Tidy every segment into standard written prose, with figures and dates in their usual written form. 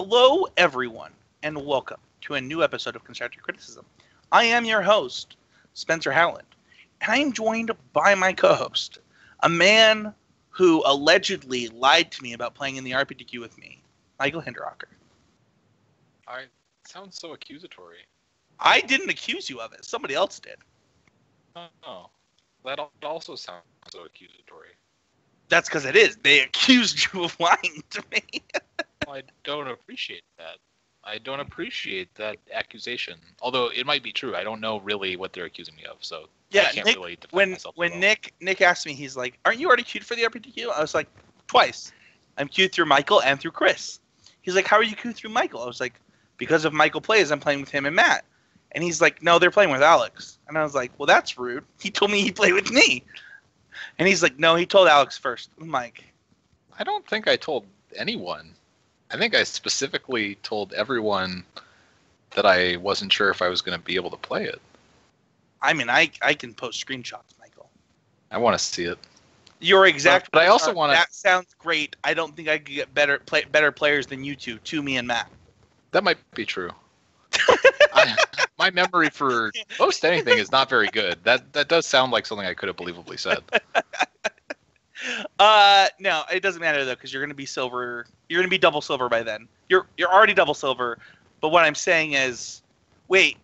Hello, everyone, and welcome to a new episode of Constructive Criticism. I am your host, Spencer Howland, and I am joined by my co-host, a man who allegedly lied to me about playing in the RPTQ with me, Michael Hinderhocker. Sounds so accusatory. I didn't accuse you of it. Somebody else did. Oh, that also sounds so accusatory. That's because it is. They accused you of lying to me. I don't appreciate that. I don't appreciate that accusation. Although it might be true. I don't know really what they're accusing me of, so yeah, I can't Nick, really defend myself. When Nick asked me, he's like, "Aren't you already queued for the RPTQ?" I was like, "Twice. I'm queued through Michael and through Chris." He's like, "How are you queued through Michael?" I was like, "Because of Michael plays, I'm playing with him and Matt." And he's like, "No, they're playing with Alex." And I was like, "Well, that's rude. He told me he played with me." And he's like, "No, he told Alex first." I'm like, I don't think I told anyone. I think I specifically told everyone that I wasn't sure if I was going to be able to play it. I mean, I can post screenshots, Michael. I want to see it. Your exact. But I also want to. That sounds great. I don't think I could get better players than you two, to me and Matt. That might be true. My memory for most anything is not very good. That does sound like something I could have believably said. No, it doesn't matter though, because you're gonna be silver. You're gonna be double silver by then. You're already double silver. But what I'm saying is, wait.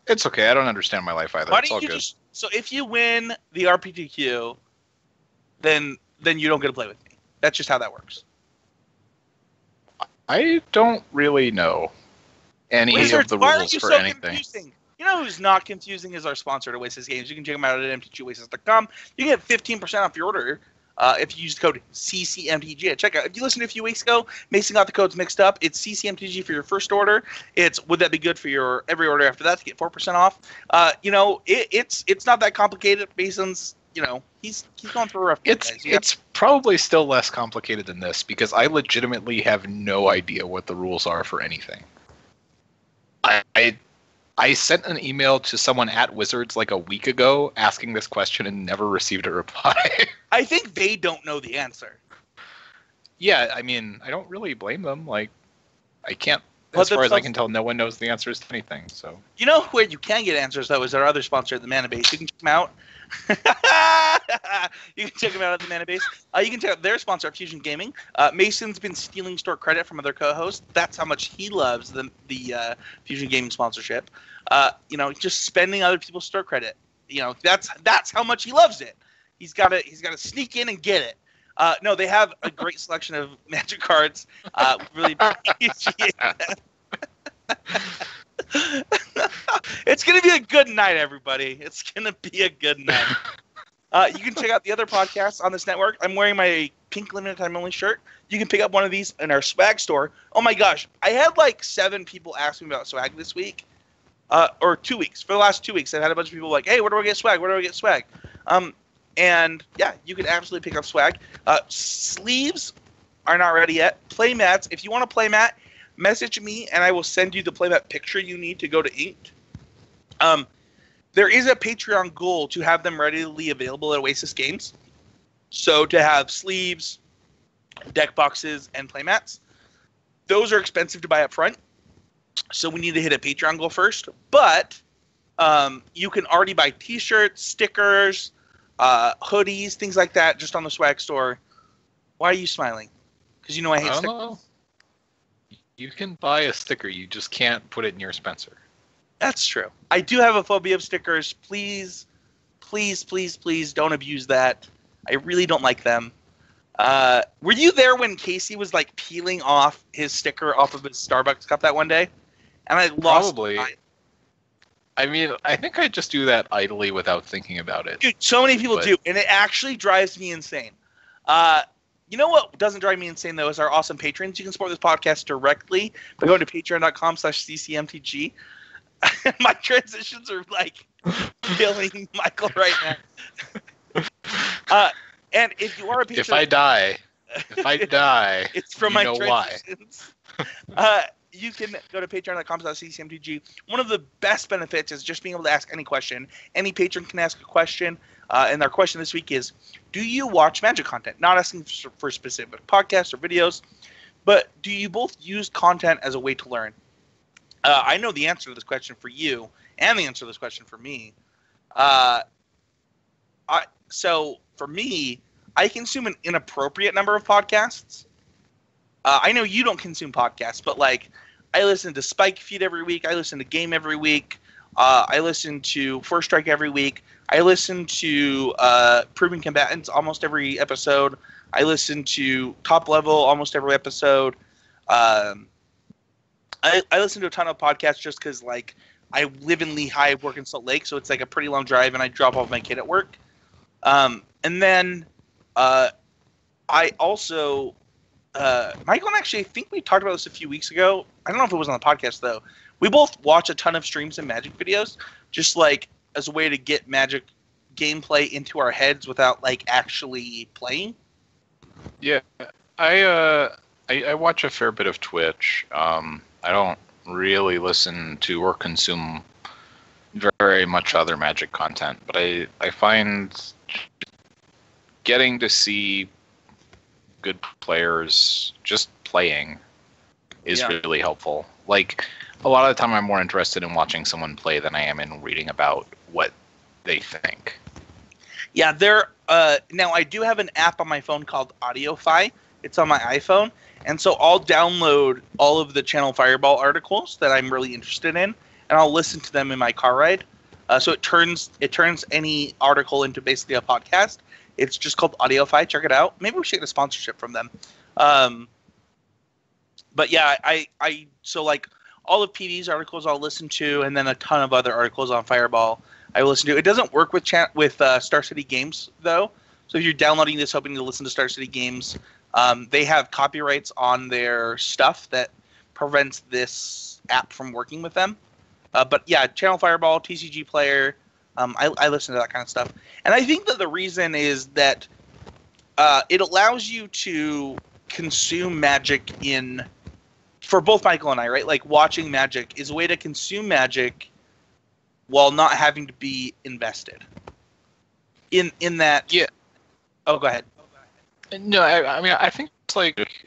It's okay. I don't understand my life either. Why it's don't all you good. So if you win the RPTQ, then you don't get to play with me. That's just how that works. I don't really know any Wizards, of the why are rules you for so anything. Confusing? You know who's not confusing is our sponsor to Oasis Games. You can check them out at mtgoasis.com. You can get 15% off your order if you use the code CCMTG at checkout. If you listened a few weeks ago, Mason got the codes mixed up. It's CCMTG for your first order. It's would that be good for your every order after that to get 4% off? It's not that complicated. Mason's, he's going through a rough. It's probably still less complicated than this because I legitimately have no idea what the rules are for anything. I sent an email to someone at Wizards like a week ago asking this question and never received a reply. I think they don't know the answer. Yeah, I mean, I don't really blame them. Like, I can't, as far as I can tell, no one knows the answers to anything. So you know where you can get answers, though, is our other sponsor at the Mana Base. You can check them out. You can check them out at the Mana Base. You can check out their sponsor, Fusion Gaming. Mason's been stealing store credit from other co-hosts. That's how much he loves the Fusion Gaming sponsorship. Just spending other people's store credit. That's how much he loves it. He's got to sneak in and get it. No, they have a great selection of Magic cards. Really appreciate that. It's going to be a good night, everybody. It's going to be a good night. You can check out the other podcasts on this network. I'm wearing my pink limited time only shirt. You can pick up one of these in our swag store. Oh my gosh. I had like 7 people ask me about swag this week. Or 2 weeks. For the last 2 weeks, I've had a bunch of people like, hey, where do I get swag? Where do I get swag? And yeah, you can absolutely pick up swag. Sleeves are not ready yet. Playmats. If you want a playmat, message me and I will send you the playmat picture you need to go to Inked. There is a Patreon goal to have them readily available at Oasis Games. So to have sleeves, deck boxes, and playmats. Those are expensive to buy up front. So we need to hit a Patreon goal first. But you can already buy t-shirts, stickers, hoodies, things like that just on the swag store. Why are you smiling? Because I hate stickers. Know. You can buy a sticker, you just can't put it near Spencer. That's true. I do have a phobia of stickers. Please, please, please, please don't abuse that. I really don't like them. Were you there when Casey was like peeling off his sticker off of his Starbucks cup that one day? And I lost. Probably. I mean, I think I just do that idly without thinking about it. Dude, so many people do, and it actually drives me insane. You know what doesn't drive me insane, though, is our awesome patrons. You can support this podcast directly by going to patreon.com/ccmtg. My transitions are, like, killing Michael right now. And if you are a patron... If I die, it's from you my know transitions. You can go to patreon.com/ccmtg. One of the best benefits is just being able to ask any question. Any patron can ask a question. And our question this week is, do you watch Magic content? Not asking for specific podcasts or videos, but do you both use content as a way to learn? I know the answer to this question for you, and the answer to this question for me. So for me, I consume an inappropriate number of podcasts. I know you don't consume podcasts, but like I listen to Spike Feed every week. I listen to Game every week. I listen to First Strike every week. I listen to Proven Combatants almost every episode. I listen to Top Level almost every episode. I listen to a ton of podcasts just because like I live in Lehigh, work in Salt Lake, so it's like a pretty long drive, and I drop off my kid at work. And then I also Michael and actually, I think we talked about this a few weeks ago. I don't know if it was on the podcast though. We both watch a ton of streams and Magic videos, just like as a way to get Magic gameplay into our heads without like actually playing. Yeah, I watch a fair bit of Twitch. I don't really listen to or consume very much other Magic content, but I find getting to see good players just playing is really helpful. Like, a lot of the time I'm more interested in watching someone play than I am in reading about what they think. Yeah, now I do have an app on my phone called AudioFi. It's on my iPhone, and so I'll download all of the Channel Fireball articles that I'm really interested in, and I'll listen to them in my car ride. So it turns any article into basically a podcast. It's just called AudioFi. Check it out. Maybe we should get a sponsorship from them. But yeah, so like all of PD's articles I'll listen to, and then a ton of other articles on Fireball I will listen to. It doesn't work with Star City Games though. So if you're downloading this hoping to listen to Star City Games, they have copyrights on their stuff that prevents this app from working with them. But yeah, Channel Fireball, TCG Player, I listen to that kind of stuff. And I think that the reason is that it allows you to consume Magic for both Michael and I, right? Like watching Magic is a way to consume Magic while not having to be invested. In that. Yeah. Oh, go ahead. No, I mean, I think it's like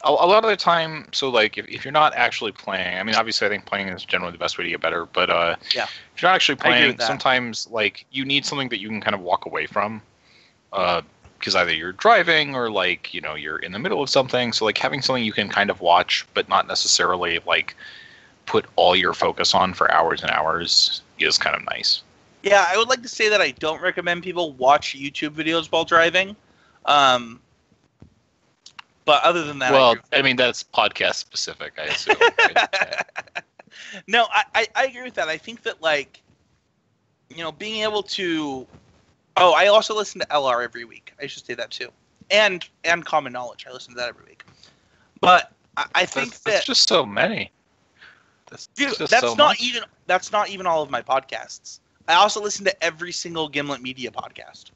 a lot of the time. So like, if you're not actually playing, I mean, obviously, I think playing is generally the best way to get better. But if you're not actually playing, sometimes like you need something that you can kind of walk away from. Because either you're driving or like you're in the middle of something. So like having something you can kind of watch, but not necessarily like put all your focus on for hours and hours is kind of nice. Yeah, I would like to say that I don't recommend people watch YouTube videos while driving. But other than that, well, I mean that's podcast specific, I assume. Right? No, I agree with that. I think that like being able to. Oh, I also listen to LR every week. I should say that too, and Common Knowledge. I listen to that every week. But I think that's just so many. That's not even all of my podcasts. I also listen to every single Gimlet Media podcast.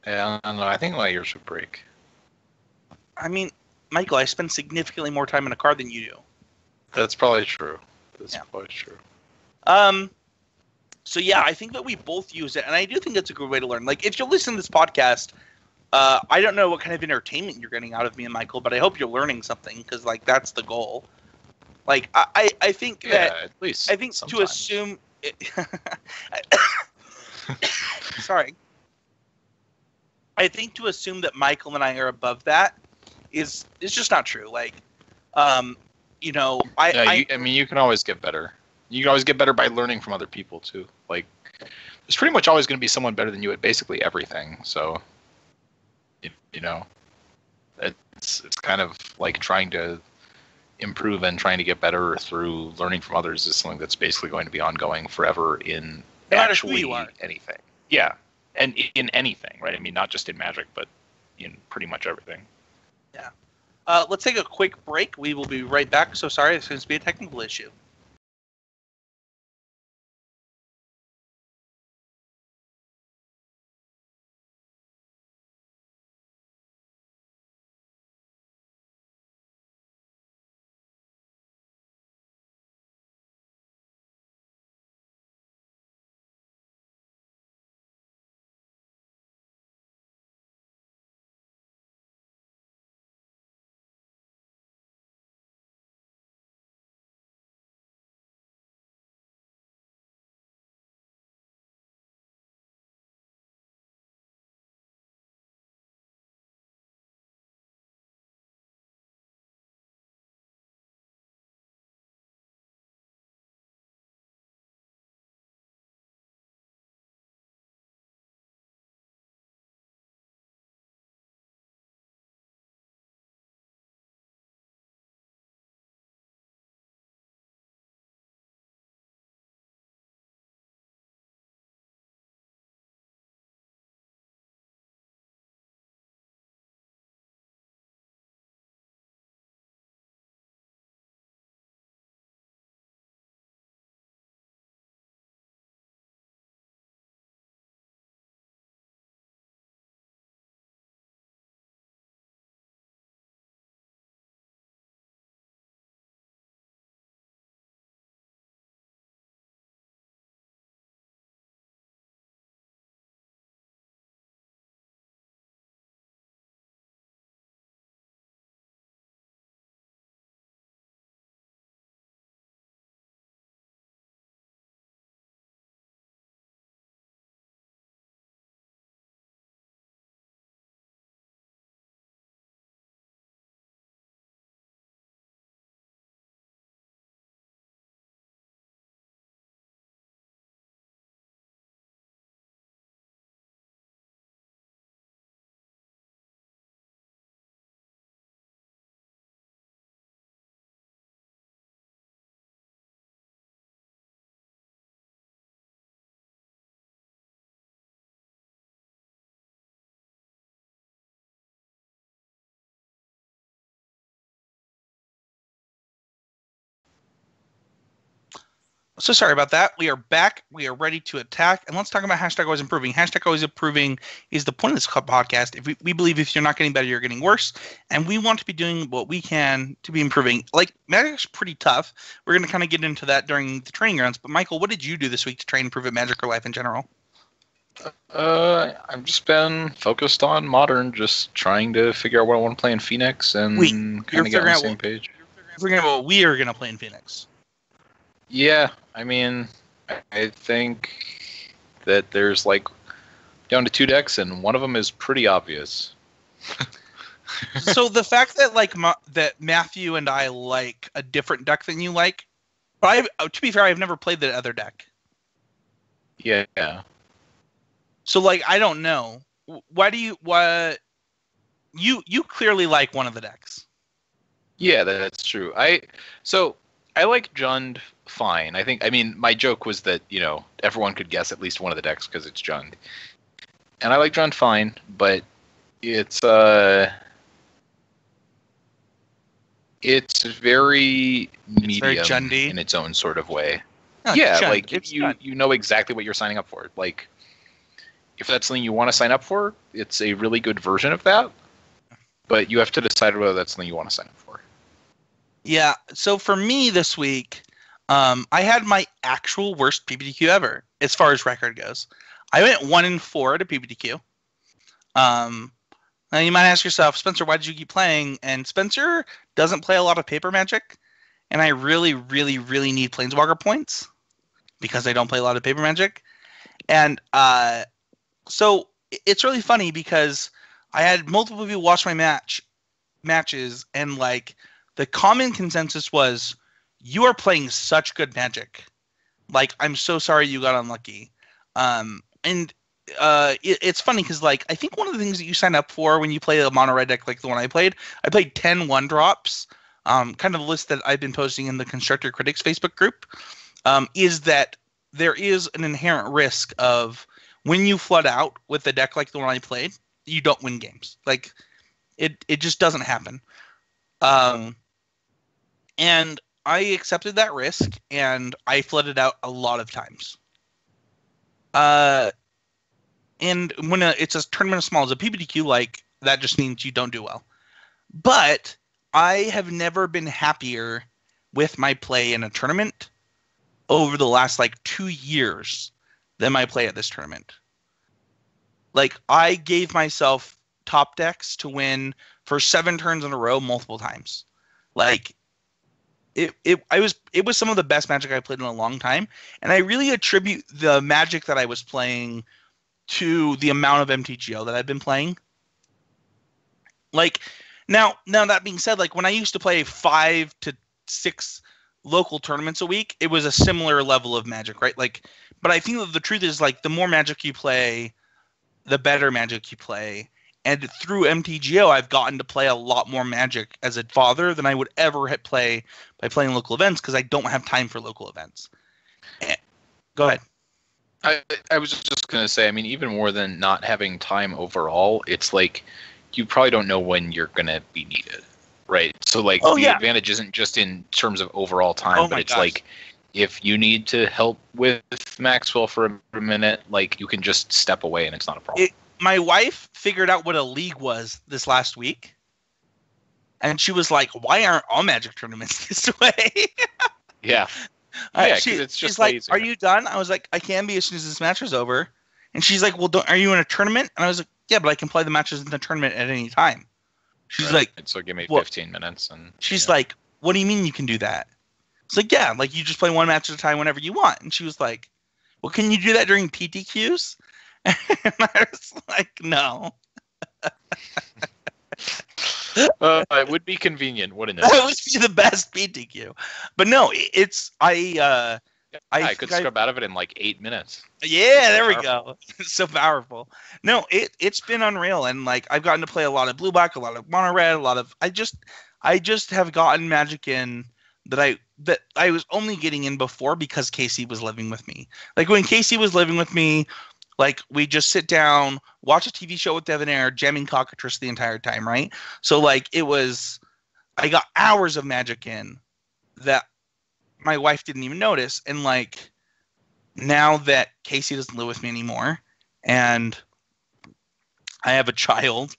Yeah, I don't know. I think my ears would break. I mean, Michael, I spend significantly more time in a car than you do. That's probably true. Probably true. So yeah, I think that we both use it, and I do think it's a good way to learn. Like, if you listen to this podcast, I don't know what kind of entertainment you're getting out of me and Michael, but I hope you're learning something because, like, that's the goal. Like, I think that at least I think sometimes. To assume. Sorry. I think to assume that Michael and I are above that is just not true. Like, I mean, you can always get better. You can always get better by learning from other people too. Like, there's pretty much always going to be someone better than you at basically everything. So, it's kind of like trying to improve and trying to get better through learning from others is something that's basically going to be ongoing forever in actually anything. Yeah, and in anything, right? I mean, not just in Magic, but in pretty much everything. Yeah. Let's take a quick break. We will be right back. So sorry, this seems to be a technical issue. So sorry about that. We are back. We are ready to attack. And let's talk about hashtag always improving. Hashtag always improving is the point of this podcast. If we believe if you're not getting better, you're getting worse. And we want to be doing what we can to be improving. Like, Magic's pretty tough. We're going to kind of get into that during the training grounds. But Michael, what did you do this week to try and improve at Magic or life in general? I've just been focused on Modern, just trying to figure out what I want to play in Phoenix and kind of get on the same page. You're figuring out what we are going to play in Phoenix. Yeah, I mean, I think that there's like down to 2 decks, and one of them is pretty obvious. So the fact that that Matthew and I like a different deck than you like, but to be fair, I've never played the other deck. Yeah. So I don't know. Why do you you clearly like one of the decks? Yeah, that's true. I like Jund fine. I mean, my joke was that, everyone could guess at least one of the decks because it's Jund. And I like Jund fine, but it's very medium in its own sort of way. No, yeah, Jund. You know exactly what you're signing up for. Like, if that's something you want to sign up for, it's a really good version of that. But you have to decide whether that's something you want to sign up for. Yeah, so for me this week, I had my actual worst PPTQ ever, as far as record goes. I went 1-4 at a PPTQ. Now you might ask yourself, Spencer, why did you keep playing? And Spencer doesn't play a lot of paper Magic, and I really, really, really need Planeswalker points because I don't play a lot of paper Magic. And so it's really funny because I had multiple people watch my matches, and the common consensus was, you are playing such good Magic. I'm so sorry you got unlucky. It's funny because I think one of the things that you sign up for when you play a mono red deck like the one I played 10 1-drops, kind of the list that I've been posting in the Constructor Critics Facebook group, is that there is an inherent risk of when you flood out with a deck like the one I played, you don't win games. It just doesn't happen. And I accepted that risk, and I flooded out a lot of times. And when it's a tournament as small as a PPTQ, that just means you don't do well. But I have never been happier with my play in a tournament over the last 2 years than my play at this tournament. I gave myself top decks to win for 7 turns in a row multiple times. It was some of the best Magic I played in a long time, and I really attribute the Magic that I was playing to the amount of MTGO that I've been playing. Now that being said, when I used to play 5 to 6 local tournaments a week, it was a similar level of Magic, right? But I think that the truth is the more Magic you play, the better Magic you play. And through MTGO, I've gotten to play a lot more Magic as a father than I would ever play by playing local events because I don't have time for local events. Go ahead. I was just going to say, I mean, even more than not having time overall, it's you probably don't know when you're going to be needed, right? So the advantage isn't just in terms of overall time, but it's gosh. If you need to help with Maxwell for a minute, you can just step away and it's not a problem. My wife figured out what a league was this last week, and she was like, "Why aren't all Magic tournaments this way?" Yeah. She's like, "Are you done?" I was like, "I can be as soon as this match is over." And she's like, "Well, are you in a tournament?" And I was like, "Yeah, but I can play the matches in the tournament at any time." She's like, "So give me 15 minutes." And she's like, "What do you mean you can do that?" It's like, "Yeah, you just play one match at a time whenever you want." And she was like, "Well, can you do that during PTQs?" And I was like, "No." It would be convenient, wouldn't it? That would be the best PTQ. But no, it's I could scrub out of it in 8 minutes. Yeah, there we go. It's so powerful. No, it's been unreal, and I've gotten to play a lot of blue black, a lot of mono red, a lot of I just have gotten Magic in that I was only getting in before because Casey was living with me. When Casey was living with me, we just sit down, watch a TV show with Devonair, jamming Cockatrice the entire time, right? So, I got hours of Magic in that my wife didn't even notice. And like now that Casey doesn't live with me anymore, and I have a child,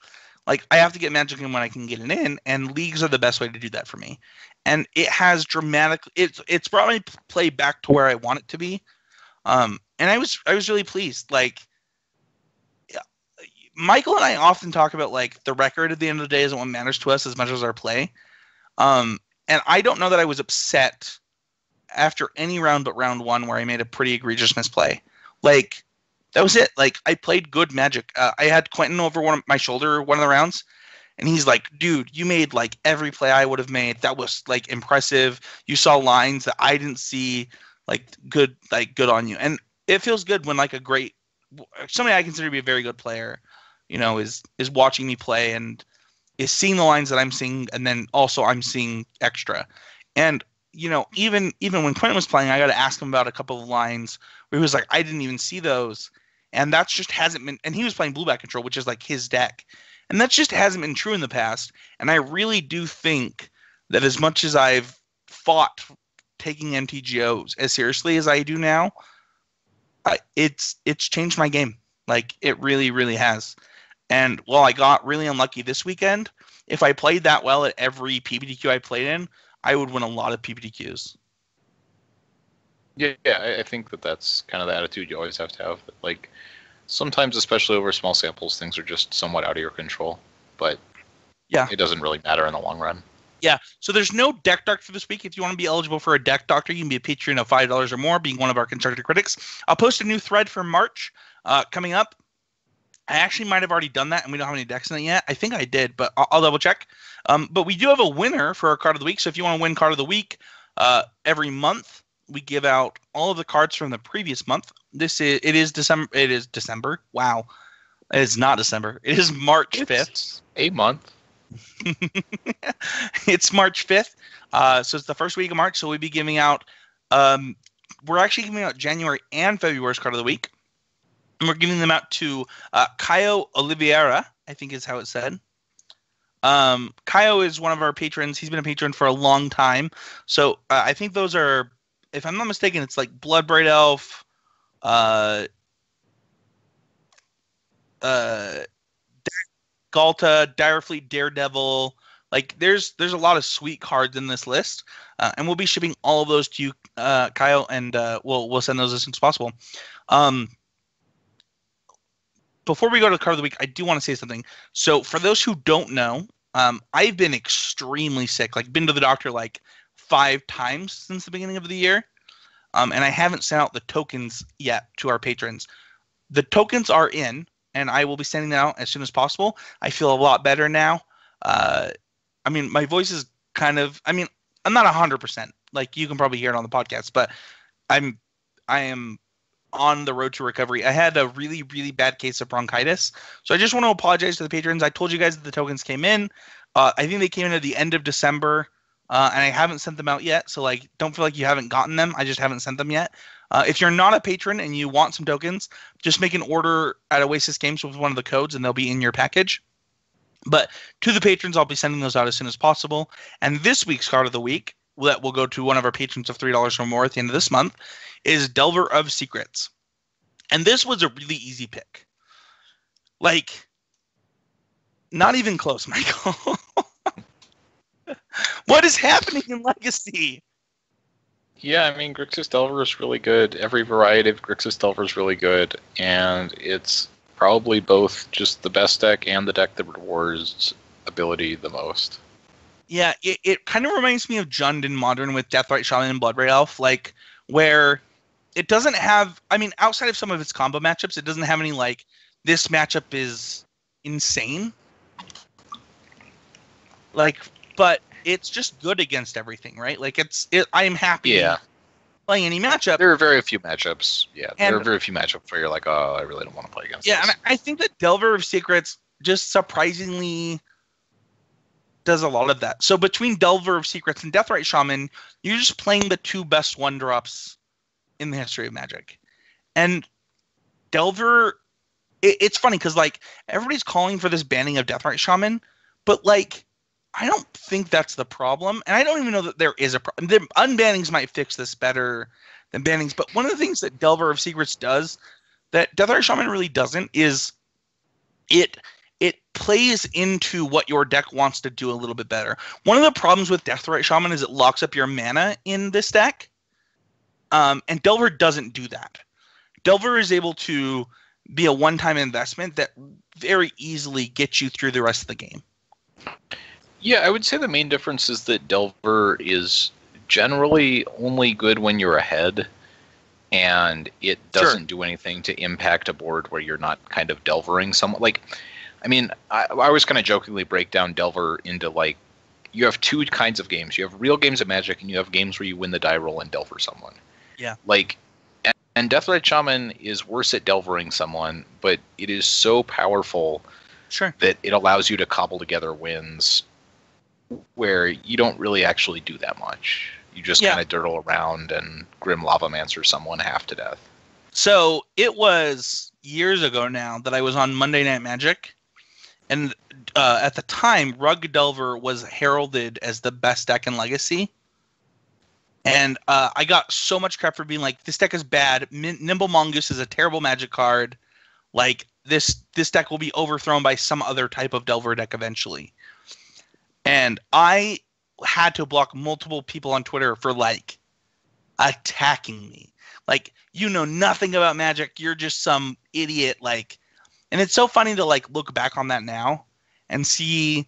like I have to get Magic in when I can get it in, and leagues are the best way to do that for me. And it has it's brought my play back to where I want it to be. And I was really pleased. Like Michael and I often talk about like the record at the end of the day isn't what matters to us as much as our play. And I don't know that I was upset after any round but round one where I made a pretty egregious misplay. Like that was it. Like I played good Magic. I had Quentin over my shoulder one of the rounds, and he's like, "Dude, you made like every play I would have made. That was like impressive. You saw lines that I didn't see. Like good on you." And it feels good when like somebody I consider to be a very good player, is watching me play and is seeing the lines that I'm seeing, and then also I'm seeing extra. And even when Quentin was playing, I got to ask him about a couple of lines where he was like, I didn't even see those. And that's just hasn't been, and he was playing Blue-Black Control, which is like his deck. And that just hasn't been true in the past. And I really do think that as much as I've fought taking MTGOs as seriously as I do now, it's changed my game. Like it really, really has. And while I got really unlucky this weekend, if I played that well at every PPTQ I played in, I would win a lot of PPTQs. Yeah, I think that's kind of the attitude you always have to have. Like, sometimes, especially over small samples, things are just somewhat out of your control. But yeah, it doesn't really matter in the long run. Yeah, so there's no deck doctor this week. If you want to be eligible for a deck doctor, you can be a Patreon of $5 or more, being one of our constructed critics. I'll post a new thread for March coming up. I actually might have already done that, and we don't have any decks in it yet. I think I did, but I'll double check. But we do have a winner for our card of the week. So if you want to win card of the week, every month we give out all of the cards from the previous month. It is December. Wow, it is not December. It is March 5th. A month. It's March 5th. So it's the first week of March. So we'll be giving out. We're actually giving out January and February's card of the week. And we're giving them out to Caio Oliveira, I think is how it's said. Caio is one of our patrons. He's been a patron for a long time. So I think those are, if I'm not mistaken, it's like Bloodbraid Elf, Galta, Direfleet, Daredevil. Like there's a lot of sweet cards in this list. And we'll be shipping all of those to you, Caio, and we'll send those as soon as possible. Before we go to the card of the week, I do want to say something. So for those who don't know, I've been extremely sick. Like been to the doctor like 5 times since the beginning of the year. And I haven't sent out the tokens yet to our patrons. The tokens are in, and I will be sending them out as soon as possible. I feel a lot better now. I mean, my voice is kind of, I'm not 100%. Like you can probably hear it on the podcast, but I am on the road to recovery. I had a really, really bad case of bronchitis. So I just want to apologize to the patrons. I told you guys that the tokens came in. I think they came in at the end of December, and I haven't sent them out yet. So like, don't feel like you haven't gotten them. I just haven't sent them yet. If you're not a patron and you want some tokens, just make an order at Oasis Games with one of the codes and they'll be in your package. But to the patrons, I'll be sending those out as soon as possible. And this week's card of the week, that will go to one of our patrons of $3 or more at the end of this month, is Delver of Secrets. And this was a really easy pick. Like, not even close, Michael. What is happening in Legacy? Yeah, I mean, Grixis Delver is really good. Every variety of Grixis Delver is really good. And it's probably both just the best deck and the deck that rewards ability the most. Yeah, it kind of reminds me of Jund in Modern with Deathrite Shaman and Bloodbraid Elf, like, where it doesn't have, I mean, outside of some of its combo matchups, it doesn't have any, like, this matchup is insane. Like, but it's just good against everything, right? Like, I am happy playing any matchup. There are very few matchups. Yeah, there are very few matchups where you're like, oh, I really don't want to play against this. And I think that Delver of Secrets just surprisingly does a lot of that. So between Delver of Secrets and Deathrite Shaman, you're just playing the 2 best 1-drops in the history of Magic. And Delver, it's funny because, like, everybody's calling for this banning of Deathrite Shaman, but, like, I don't think that's the problem, and I don't even know that there is a problem. The unbannings might fix this better than bannings, but one of the things that Delver of Secrets does that Deathrite Shaman really doesn't is it plays into what your deck wants to do a little bit better. One of the problems with Deathrite Shaman is it locks up your mana in this deck, and Delver doesn't do that. Delver is able to be a one-time investment that very easily gets you through the rest of the game. Yeah, I would say the main difference is that Delver is generally only good when you're ahead, and it doesn't do anything to impact a board where you're not kind of Delvering someone. Like, I mean, I was kind of jokingly break down Delver into, like, you have two kinds of games. You have real games of Magic, and you have games where you win the die roll and Delver someone. Yeah. Like, and Deathrite Shaman is worse at Delvering someone, but it is so powerful that it allows you to cobble together wins where you don't really actually do that much. You just kind of dirtle around and Grim Lavamancer someone half to death. So it was years ago now that I was on Monday Night Magic, and at the time, Rug Delver was heralded as the best deck in Legacy. And I got so much crap for being like, this deck is bad. Nimble Mongoose is a terrible Magic card. Like, this deck will be overthrown by some other type of Delver deck eventually. And I had to block multiple people on Twitter for, like, attacking me. Like, you know nothing about Magic. You're just some idiot. Like, and it's so funny to, like, look back on that now and see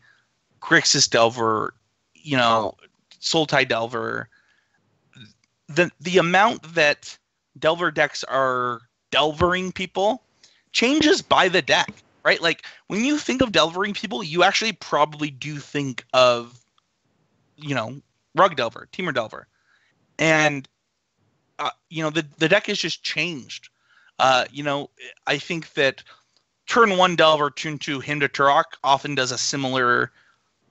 Grixis Delver, you know, Sultai Delver. The amount that Delver decks are Delvering people changes by the deck. Right? Like, when you think of Delvering people, you actually probably do think of, you know, Rug Delver, Temur Delver. And, you know, the deck has just changed. You know, I think that turn 1 Delver, turn 2 Hymn to Turok often does a similar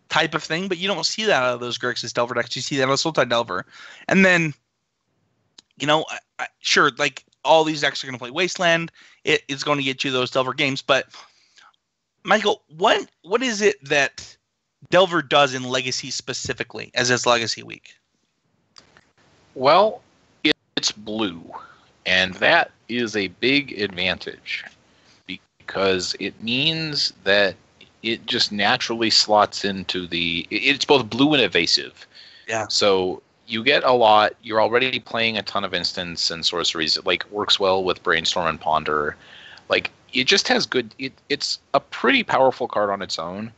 type of thing, but you don't see that out of those Grixis Delver decks. You see that out of Sultai Delver. And then, you know, sure, like, all these decks are going to play Wasteland. It's going to get you those Delver games, but Michael, what is it that Delver does in Legacy specifically, as it's Legacy Week? Well, it's blue, and that is a big advantage because it means that it just naturally slots into it's both blue and evasive. Yeah. So you get a lot. You're already playing a ton of instants and sorceries. It, like, works well with Brainstorm and Ponder. Like, it just has good. It's a pretty powerful card on its own,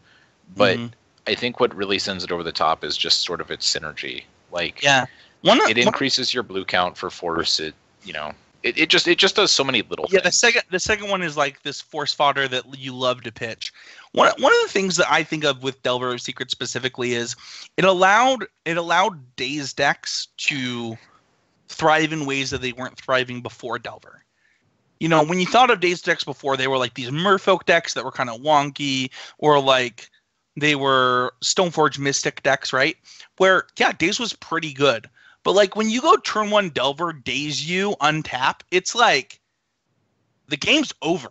but I think what really sends it over the top is just sort of its synergy. Like, it increases your blue count for force. It, you know, it just does so many little things. Yeah, the second one is like this force fodder that you love to pitch. One of the things that I think of with Delver of Secrets specifically is it allowed Daze decks to thrive in ways that they weren't thriving before Delver. You know, when you thought of Daze decks before, they were like these Merfolk decks that were kind of wonky, or like they were Stoneforge Mystic decks, right? Where, yeah, Daze was pretty good. But, like, when you go turn 1 Delver, Daze you, untap, it's like the game's over.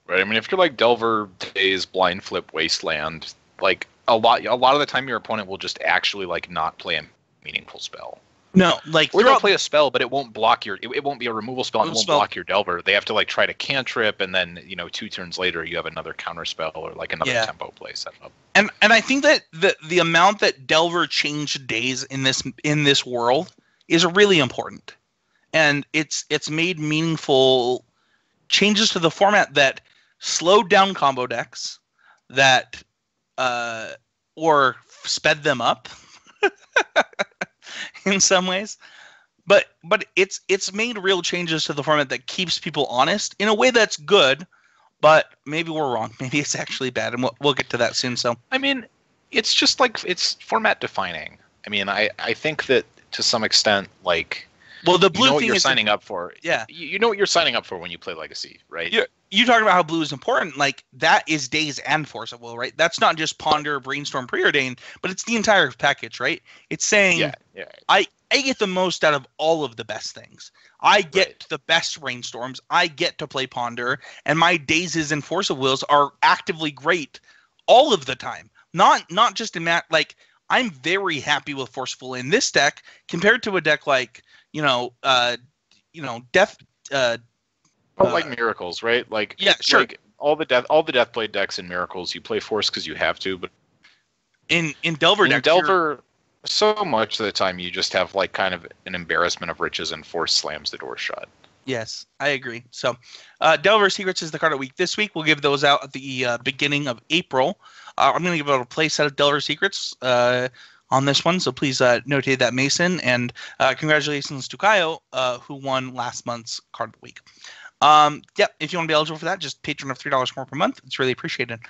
Right. I mean, if you're like Delver, Daze, Blind Flip, Wasteland, like a lot of the time your opponent will just actually, like, not play a meaningful spell. No, like, or they'll play a spell, but it won't block it won't be a removal spell, and it won't block your Delver. They have to, like, try to cantrip, and then, you know, 2 turns later you have another counter spell or, like, another tempo play set up. And I think that the amount that Delver changed Daze in this world is really important. And it's made meaningful changes to the format that slowed down combo decks, that or sped them up in some ways. But it's made real changes to the format that keeps people honest in a way that's good, but maybe we're wrong. Maybe it's actually bad, and we'll get to that soon. So I mean, it's just like it's format defining. I mean, I think that to some extent, like, well, the blue you know what thing you're is signing up for. Yeah, you know what you're signing up for when you play Legacy, right? Yeah. You talking about how blue is important, like that is Daze and Force of Will, right? That's not just Ponder, Brainstorm, Preordain, but it's the entire package, right? It's saying I get the most out of all of the best things. I get the best Brainstorms, I get to play Ponder, and my Dazes and Force of Wills are actively great all of the time. Not just in that. Like, I'm very happy with Forceful in this deck compared to a deck like Death. Like Miracles, right? Like, yeah, sure. Like all the Deathblade decks in Miracles, you play Force because you have to, but in Delver decks, Delver, so much of the time you just have like kind of an embarrassment of riches and Force slams the door shut. Yes, I agree. So, Delver Secrets is the card of the week. This week, we'll give those out at the beginning of April. I'm going to give out a play set of Delver Secrets on this one, so please notate that, Mason. And congratulations to Kaio, who won last month's card of the week. If you want to be eligible for that, just patron of $3 more per month. It's really appreciated.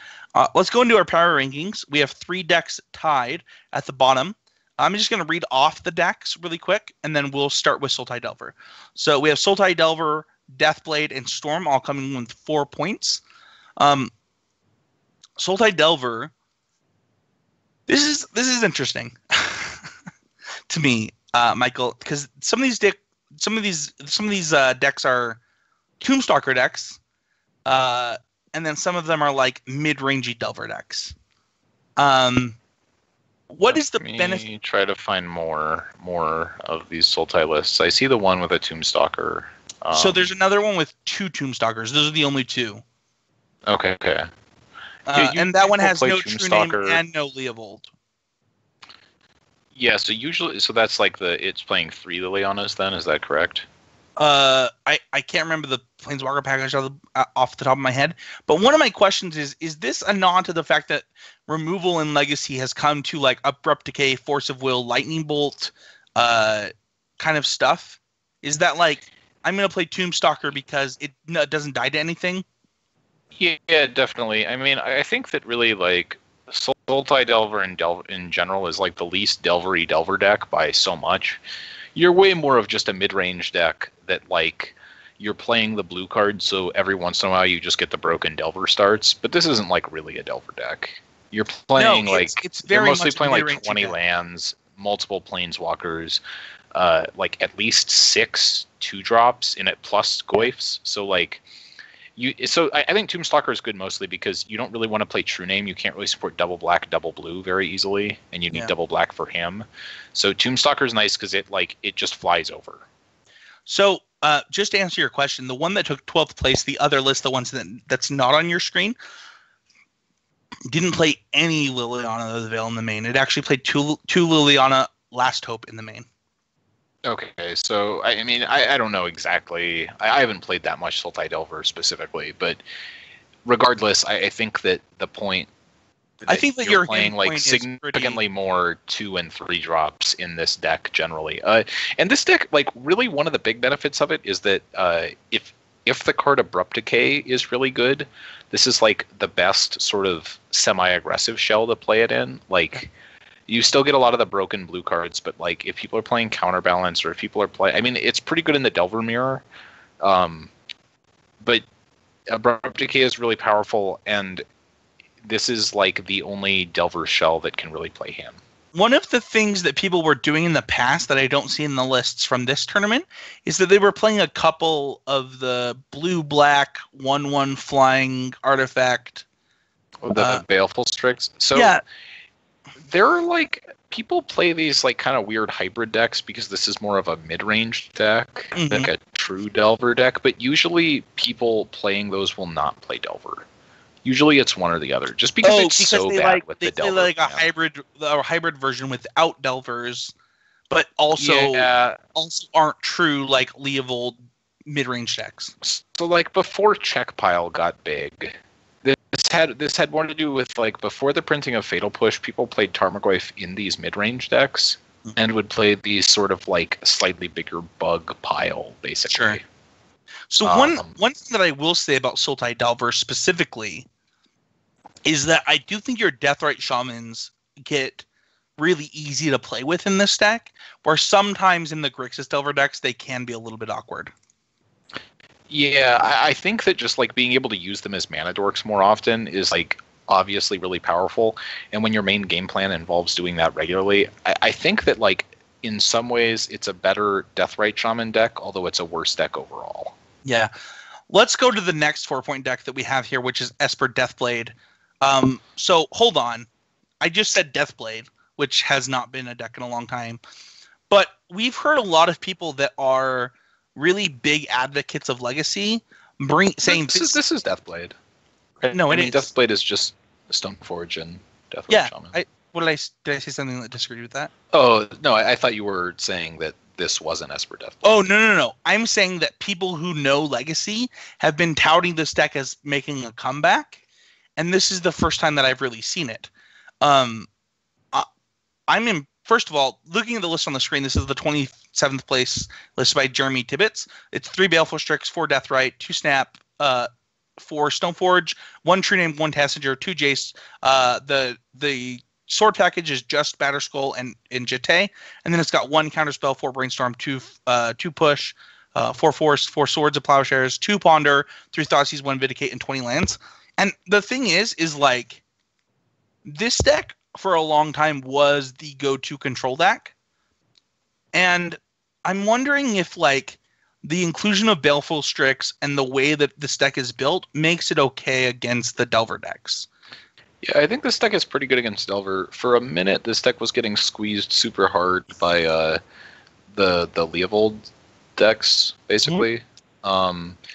Let's go into our power rankings. We have 3 decks tied at the bottom. I'm just going to read off the decks really quick, and then we'll start with Sultai Delver. So we have Sultai Delver, Deathblade, and Storm all coming with 4 points. Sultai Delver. This is interesting to me, Michael, because some of these decks are Tombstalker decks, and then some of them are like mid-rangey Delver decks. What is the benefit? Try to find more of these Sultai lists. I see the one with a Tombstalker. So there's another one with 2 Tombstalkers. Those are the only 2. Okay. And that one has no True Name and no Leovold. Yeah, so that's like it's playing 3 Lilianas then, is that correct? I can't remember the Planeswalker package off the top of my head, but one of my questions is this a nod to the fact that removal in Legacy has come to like Abrupt Decay, Force of Will, Lightning Bolt kind of stuff? Is that like, I'm going to play Tombstalker because it doesn't die to anything? Yeah, definitely. I mean, I think that really like Sultai Delver in general is like the least Delvery Delver deck by so much. You're way more of just a mid-range deck that like you're playing the blue card, so every once in a while you just get the broken Delver starts. But this isn't like really a Delver deck. You're playing you're mostly playing like 20 lands, multiple planeswalkers, like at least 6 2-drops in it plus Goyfs. So like I think Tombstalker is good mostly because you don't really want to play True Name. You can't really support double black, double blue very easily, and you need double black for him. So Tombstalker is nice because it just flies over. So just to answer your question, the one that took 12th place, the other list, the ones that's not on your screen, didn't play any Liliana of the Veil in the main. It actually played two Liliana Last Hope in the main. Okay, so I mean, I don't know exactly. I haven't played that much Sultai Delver specifically, but regardless, I think that the point. I think that you're playing like significantly more 2 and 3 drops in this deck generally. And this deck, like, really one of the big benefits of it is that if the card Abrupt Decay is really good, this is like the best sort of semi-aggressive shell to play it in. Like, you still get a lot of the broken blue cards, but like if people are playing Counterbalance or if people are playing, I mean, it's pretty good in the Delver Mirror. But Abrupt Decay is really powerful, and this is like the only Delver shell that can really play him. One of the things that people were doing in the past that I don't see in the lists from this tournament is that they were playing a couple of the blue-black 1/1 flying artifact. The Baleful Strix. So yeah. There are like people play these like kind of weird hybrid decks because this is more of a mid-range deck, like a true Delver deck. But usually people playing those will not play Delver. Usually it's one or the other, just because it's so bad with the Delver. They like a hybrid version without Delvers, but also aren't true like Leovold mid-range decks. So like before Check Pile got big. This had more to do with like before the printing of Fatal Push, people played Tarmogoyf in these mid-range decks and would play these sort of like slightly bigger bug pile, basically. Sure. So one thing that I will say about Sultai Delver specifically is that I do think your Deathrite Shamans get really easy to play with in this deck, where sometimes in the Grixis Delver decks they can be a little bit awkward. Yeah, I think that just like being able to use them as mana dorks more often is like obviously really powerful. And when your main game plan involves doing that regularly, I think that like in some ways it's a better Deathrite Shaman deck, although it's a worse deck overall. Yeah. Let's go to the next 4-point deck that we have here, which is Esper Deathblade. So hold on. I just said Deathblade, which has not been a deck in a long time. But we've heard a lot of people that are really big advocates of Legacy saying this is Deathblade. Right? No, I mean Deathblade is just Stoneforge and Deathblade Shaman. Did I say something that disagreed with that? Oh no, I thought you were saying that this wasn't Esper Deathblade. Oh no! I'm saying that people who know Legacy have been touting this deck as making a comeback, and this is the first time that I've really seen it. First of all, looking at the list on the screen, this is the 27th place list by Jeremy Tibbetts. It's 3 Baleful Strix, 4 Deathrite, 2 Snap, 4 Stoneforge, 1 True Name, 1 Tessinger, 2 Jace. The sword package is just Batterskull and Jete, and then it's got 1 Counterspell, 4 Brainstorm, 2 Push, 4 Force, 4 Swords of Plowshares, 2 Ponder, 3 Thoughtseize, 1 Vindicate, and 20 lands. And the thing is like this deck for a long time was the go-to control deck. And I'm wondering if like the inclusion of Baleful Strix and the way that this deck is built makes it okay against the Delver decks. Yeah, I think this deck is pretty good against Delver. For a minute, this deck was getting squeezed super hard by the Leovold decks, basically.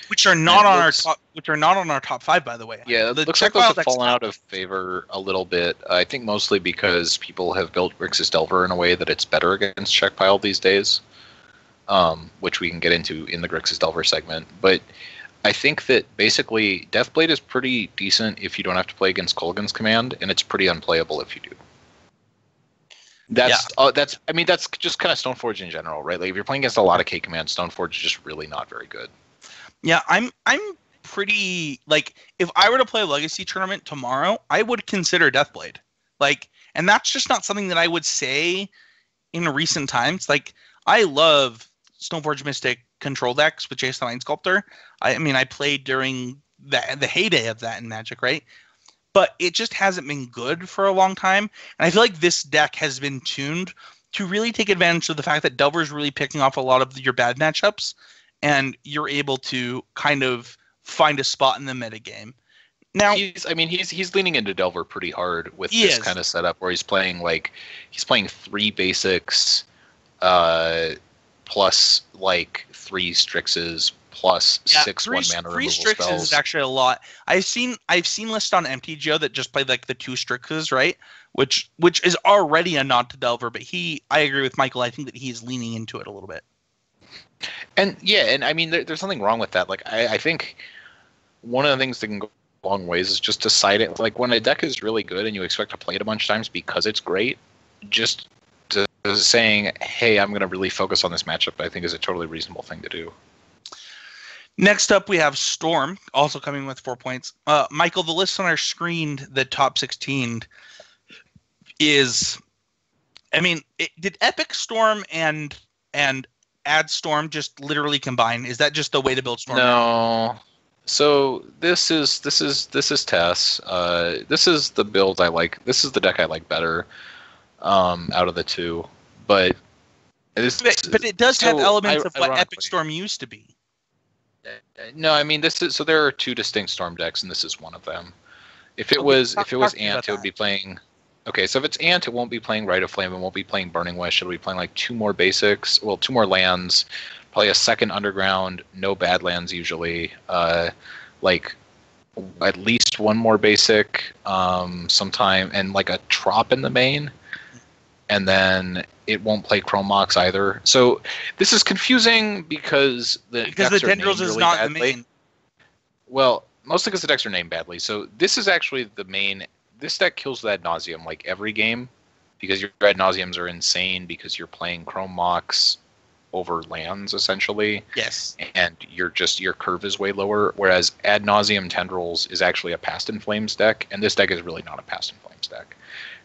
Which are not on our top. Which are not on our top 5, by the way. Yeah, it looks like those have fallen out of favor a little bit. I think mostly because people have built Grixis Delver in a way that it's better against check pile these days, which we can get into in the Grixis Delver segment. But I think that basically Deathblade is pretty decent if you don't have to play against Kolaghan's Command, and it's pretty unplayable if you do. That's just kind of Stoneforge in general, right? Like if you're playing against a lot of K command, Stoneforge is just really not very good. Yeah, I'm pretty like if I were to play a Legacy tournament tomorrow, I would consider Deathblade. Like, and that's just not something that I would say in recent times. Like, I love Stoneforge Mystic control decks with Jace the Mind Sculptor. I mean, I played during the heyday of that in Magic, right? But it just hasn't been good for a long time. And I feel like this deck has been tuned to really take advantage of the fact that Delver's really picking off a lot of your bad matchups, and you're able to kind of find a spot in the metagame. Now, he's leaning into Delver pretty hard with this kind of setup where he's playing 3 basics, plus like 3 Strixes plus 6 1-mana removal spells. 3 Strixes is actually a lot. I've seen lists on MTGO that just play like the 2 Strixes, right? Which is already a nod to Delver, but I agree with Michael. I think that he's leaning into it a little bit. And I mean, there's nothing wrong with that. Like, I think one of the things that can go a long ways is just decide it. Like, when a deck is really good and you expect to play it a bunch of times because it's great, just saying, hey, I'm going to really focus on this matchup, I think is a totally reasonable thing to do. Next up, we have Storm, also coming with 4 points. Michael, the list on our screen, the top 16, is, I mean, did Epic Storm and Add Storm just literally combine? Is that just the way to build Storm? No. So this is Tess. This is the build I like. This is the deck I like better out of the two. But it does have elements of what Epic Storm used to be. No, I mean there are 2 distinct Storm decks, and this is one of them. If it was Ant, it would be playing. Okay, so if it's Ant, it won't be playing Rite of Flame. It won't be playing Burning Wish. It'll be playing like 2 more basics. Well, 2 more lands. Probably a second Underground. No bad lands usually. Like at least 1 more basic. Sometime, and like a Trop in the main. And then it won't play Chrome Mox either. So this is confusing because the Tendrils is not the main. Well, mostly because the decks are named badly. So this is actually the main. This deck kills with Ad Nauseam like every game because your Ad Nauseams are insane because you're playing Chrome Mox over lands essentially. Yes. And your curve is way lower. Whereas Ad Nauseam Tendrils is actually a Past in Flames deck, and this deck is really not a Past in Flames deck.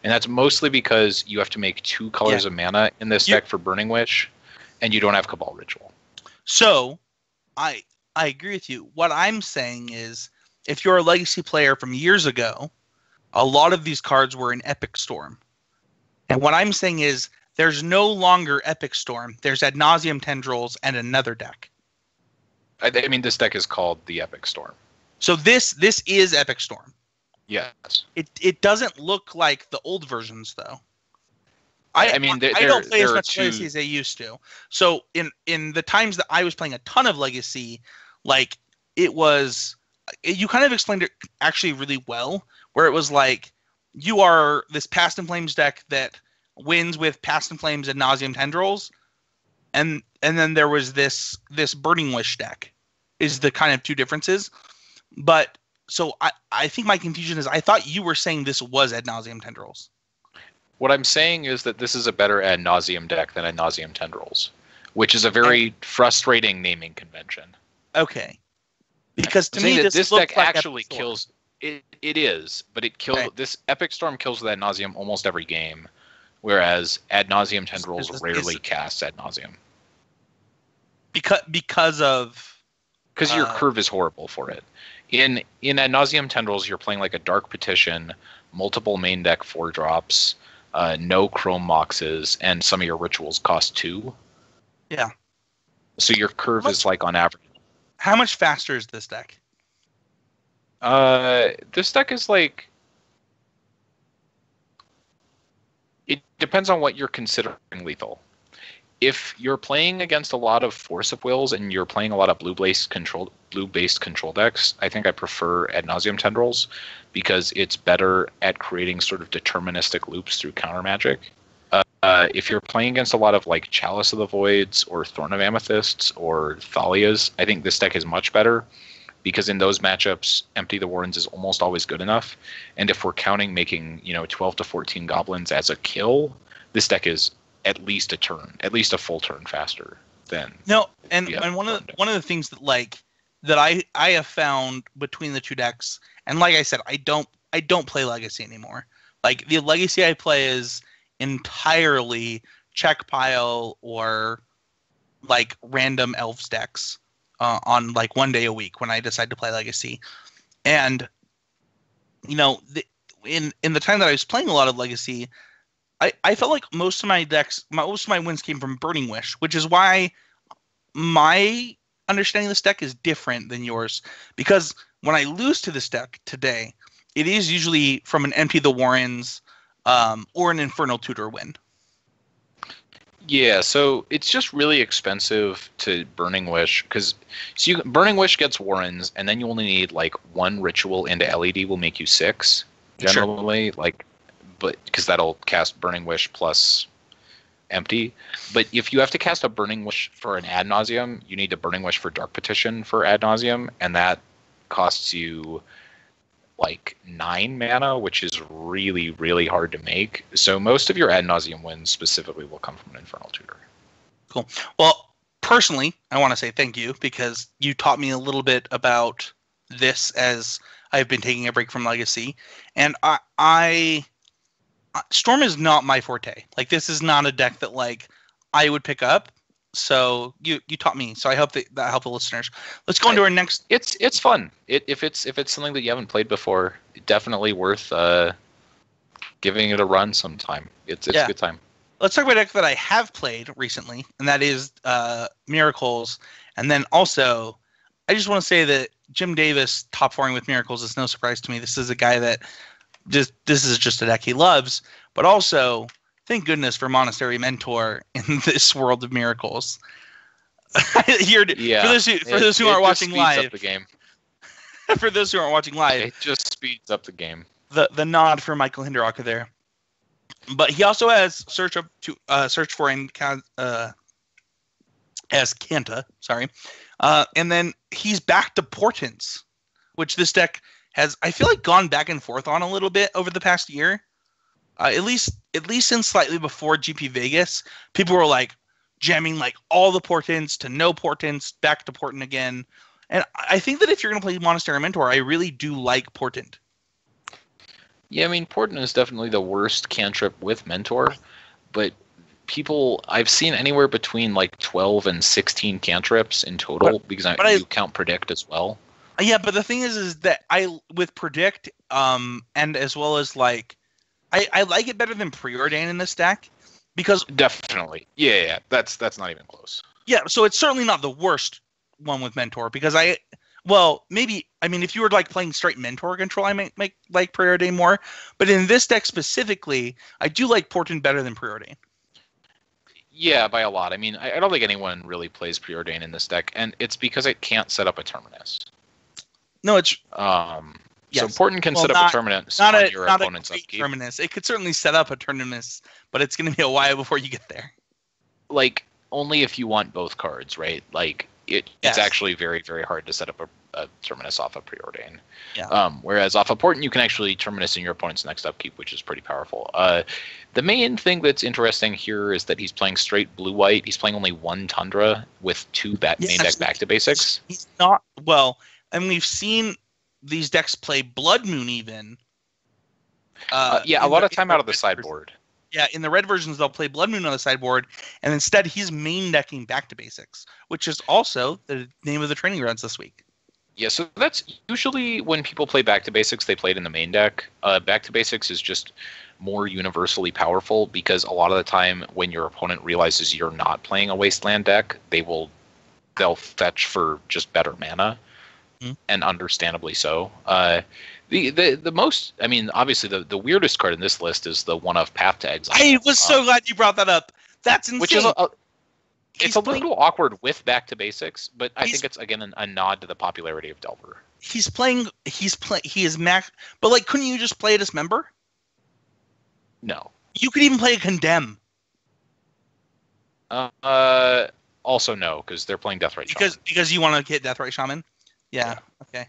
And that's mostly because you have to make 2 colors of mana in this deck for Burning Wish, and you don't have Cabal Ritual. So, I agree with you. What I'm saying is, if you're a Legacy player from years ago, a lot of these cards were in Epic Storm. And what I'm saying is, there's no longer Epic Storm. There's Ad Nauseam Tendrils and another deck. I mean, this deck is called the Epic Storm. So this is Epic Storm. Yes. It doesn't look like the old versions though. I mean, I don't play as much Legacy as I used to. So in the times that I was playing a ton of Legacy, like you kind of explained it actually really well, where it was like you are this Past in Flames deck that wins with Past in Flames and Nauseam Tendrils, and then there was this Burning Wish deck is the kind of two differences. But so I think my confusion is I thought you were saying this was Ad Nauseam Tendrils. What I'm saying is that this is a better Ad Nauseam deck than Ad Nauseam Tendrils, which is a very frustrating naming convention. Okay. Because to me, this deck like actually kills. It is, but it kills. Okay. This Epic Storm kills with Ad Nauseam almost every game, whereas Ad Nauseam Tendrils rarely casts Ad Nauseam. Because your curve is horrible for it. In Ad Nauseam Tendrils, you're playing like a Dark Petition, multiple main deck 4-drops, no Chrome Moxes, and some of your rituals cost 2. Yeah. So your curve is like on average. How much faster is this deck? This deck is like... It depends on what you're considering lethal. If you're playing against a lot of Force of Wills and you're playing a lot of blue-based control decks, I think I prefer Ad Nauseam Tendrils because it's better at creating sort of deterministic loops through counter magic. If you're playing against a lot of like Chalice of the Voids or Thorn of Amethysts or Thalias, I think this deck is much better because in those matchups, Empty the Warrens is almost always good enough. And if we're counting making 12 to 14 goblins as a kill, this deck is at least a full turn faster than. No, and one of the things that I have found between the two decks, and like I said, I don't play Legacy anymore. Like the Legacy I play is entirely check pile or like random elves decks on like one day a week when I decide to play Legacy. And in the time that I was playing a lot of Legacy, I felt like most of my wins came from Burning Wish, which is why my understanding of this deck is different than yours. Because when I lose to this deck today, it is usually from an Empty the Warrens or an Infernal Tutor win. Yeah, so it's just really expensive to Burning Wish because Burning Wish gets Warrens, and then you only need like one ritual into LED will make you 6 generally. Sure. But because that'll cast Burning Wish plus Empty. But if you have to cast a Burning Wish for an Ad Nauseam, you need a Burning Wish for Dark Petition for Ad Nauseam, and that costs you like 9 mana, which is really, really hard to make. So most of your Ad Nauseam wins specifically will come from an Infernal Tutor. Cool. Well, personally, I want to say thank you because you taught me a little bit about this as I've been taking a break from Legacy, and Storm is not my forte. Like this is not a deck that like I would pick up. So you taught me. So I hope that helped the listeners. Let's go into our next. It's fun. If it's something that you haven't played before, definitely worth giving it a run sometime. It's a good time. Let's talk about a deck that I have played recently, and that is Miracles. And then also, I just want to say that Jim Davis top 4ing with Miracles is no surprise to me. This is a guy that this is just a deck he loves, but also thank goodness for Monastery Mentor in this world of Miracles. For those who aren't watching live, up the game. For those who aren't watching live, it just speeds up the game. The nod for Michael Hinderocker there, but he also has search for as Kanta. Sorry, and then he's back to Portents, which this deck has, I feel like, gone back and forth on a little bit over the past year. At least since slightly before GP Vegas, people were like jamming like all the Portents to no Portents, back to Portent again. And I think that if you're going to play Monastery Mentor, I really do like Portent. Yeah, I mean, Portent is definitely the worst cantrip with Mentor, but I've seen anywhere between like 12 and 16 cantrips in total because you count Predict as well. Yeah, but the thing is that with Predict, and as well as like, I like it better than Preordain in this deck because definitely, yeah, that's not even close. Yeah, so it's certainly not the worst one with Mentor because I Well, maybe, I mean, if you were like playing straight mentor control, I might like Preordain more. But in this deck specifically, I do like Portent better than Preordain. Yeah, by a lot. I mean, I don't think anyone really plays Preordain in this deck, and it's because it can't set up a Terminus. No, it's so Portent can set up a Terminus on your opponent's upkeep. Terminus. It could certainly set up a Terminus, but it's going to be a while before you get there. Like, only if you want both cards, right? Like, it's actually very, very hard to set up a Terminus off of Preordain. Yeah. Whereas off of Portent, you can actually Terminus in your opponent's next upkeep, which is pretty powerful. The main thing that's interesting here is that he's playing straight blue-white. He's playing only one Tundra with two main deck back-to-basics. He's not, well, and we've seen these decks play Blood Moon even. A lot of time out of the sideboard. Yeah, in the red versions, they'll play Blood Moon on the sideboard, and instead he's main decking back to basics, which is also the name of the training grounds this week. Yeah, so that's usually when people play back to basics, they play it in the main deck. Back to basics is just more universally powerful because a lot of the time when your opponent realizes you're not playing a wasteland deck, they'll fetch for just better mana, and understandably so. The most, I mean, obviously the weirdest card in this list is the one of Path to Exile. I was so glad you brought that up. That's insane. Which is it's a little awkward with Back to Basics, but I think it's again a nod to the popularity of Delver. He is max, but like, couldn't you just play it as member? No. You could even play a Condemn. Also no, because they're playing Deathrite Shaman. Because you want to hit Deathrite Shaman. Yeah. Okay.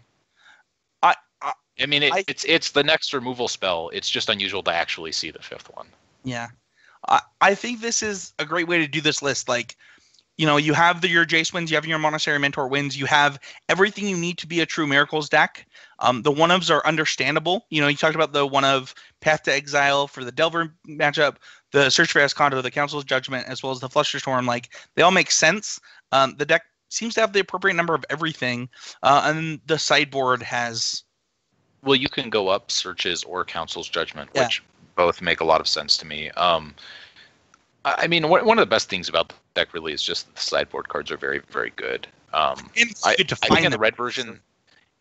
I mean, it's the next removal spell. It's just unusual to actually see the fifth one. Yeah. I think this is a great way to do this list. Like, you know, you have your Jace wins, you have your Monastery Mentor wins, you have everything you need to be a true Miracles deck. The one-ofs are understandable. You know, you talked about the one of Path to Exile for the Delver matchup, the Search for Escondo, the Council's Judgment, as well as the Flusterstorm. Like, they all make sense. The deck seems to have the appropriate number of everything. And the sideboard has... Well, you can go up Searches or Council's Judgment, which both make a lot of sense to me. I mean, one of the best things about the deck really is just that the sideboard cards are very, very good. I think in the red version,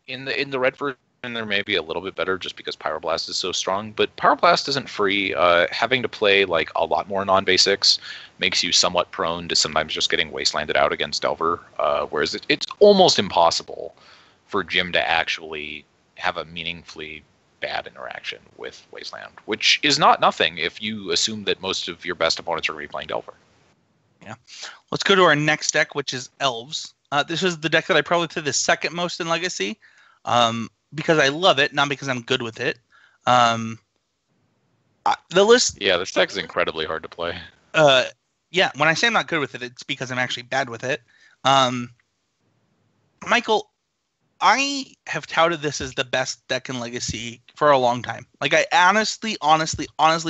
in the red version, there may be a little bit better just because Pyroblast is so strong. But Pyroblast isn't free. Having to play like a lot more non-basics makes you somewhat prone to sometimes just getting wastelanded out against Delver. Whereas it's almost impossible for Jim to actually have a meaningfully bad interaction with Wasteland, which is not nothing if you assume that most of your best opponents are going to be playing Delver. Yeah. Let's go to our next deck, which is Elves. This is the deck that I probably play the second most in Legacy, because I love it, not because I'm good with it. The list... Yeah, this deck is incredibly hard to play. Yeah, when I say I'm not good with it, it's because I'm actually bad with it. Michael, I have touted this as the best deck in Legacy for a long time. Like, I honestly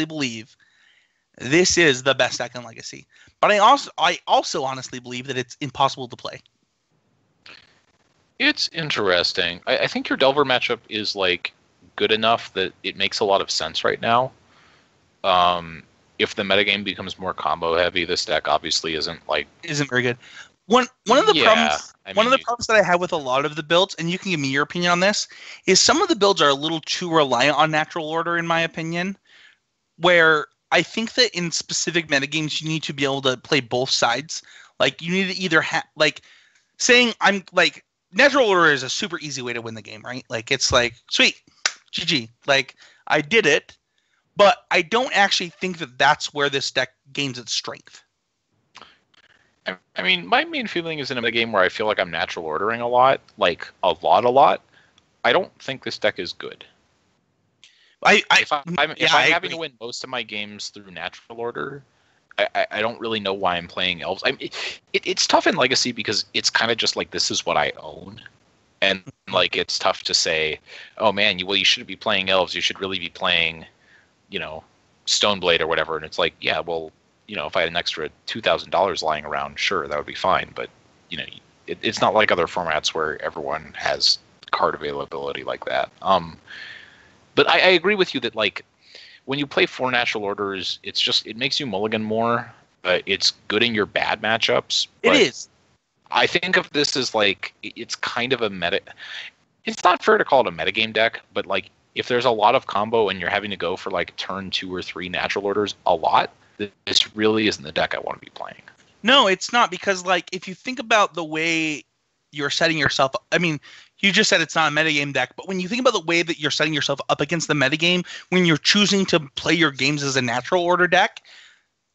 believe this is the best deck in Legacy. But I also honestly believe that it's impossible to play. It's interesting. I think your Delver matchup is like good enough that it makes a lot of sense right now. If the metagame becomes more combo heavy, this deck obviously isn't very good. One of the problems that I have with a lot of the builds, and you can give me your opinion on this, is some of the builds are a little too reliant on natural order, in my opinion, where I think that in specific metagames you need to be able to play both sides. Like, you need to either saying I'm like, natural order is a super easy way to win the game, right? Like, it's like, sweet, GG, like, I did it, but I don't actually think that that's where this deck gains its strength. I mean, my main feeling is in a game where I feel like I'm natural ordering a lot, like a lot. I don't think this deck is good. If I'm having to win most of my games through natural order, I don't really know why I'm playing Elves. I mean, it's tough in Legacy because it's kind of just like, this is what I own. And like, it's tough to say, oh man, you shouldn't be playing Elves. You should really be playing, Stoneblade or whatever. And it's like, yeah, well, if I had an extra $2,000 lying around, sure, that would be fine. But, it's not like other formats where everyone has card availability like that. But I agree with you that, like, when you play 4 natural orders, it makes you mulligan more. It's good in your bad matchups. It is. I think of this as like it's kind of a meta. It's not fair to call it a metagame deck, but like if there's a lot of combo and you're having to go for like turn 2 or 3 natural orders a lot, this really isn't the deck I want to be playing. No, it's not, because like if you think about the way you're setting yourself up, I mean, you just said it's not a metagame deck, but when you think about the way that you're setting yourself up against the metagame, when you're choosing to play your games as a natural order deck,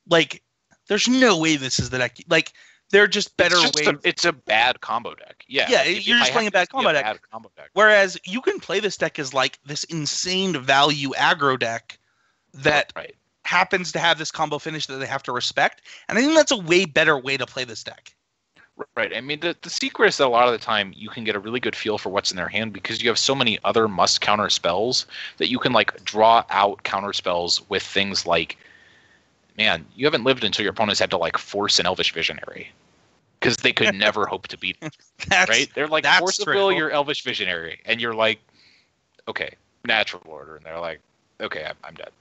like there's no way this is the deck. Like there are just better ways. It's a bad combo deck. Yeah. Yeah, like, you're just playing a bad combo deck. Whereas you can play this deck as like this insane value aggro deck that happens to have this combo finish that they have to respect. And I think that's a way better way to play this deck. Right. I mean, the secret is that a lot of the time you can get a really good feel for what's in their hand because you have so many other must counter spells that you can like draw out counter spells with things like, man, you haven't lived until your opponents had to like force an Elvish Visionary because they could never hope to beat it. Right? They're like, force of will your Elvish Visionary. And you're like, okay, natural order. And they're like, okay, I'm dead.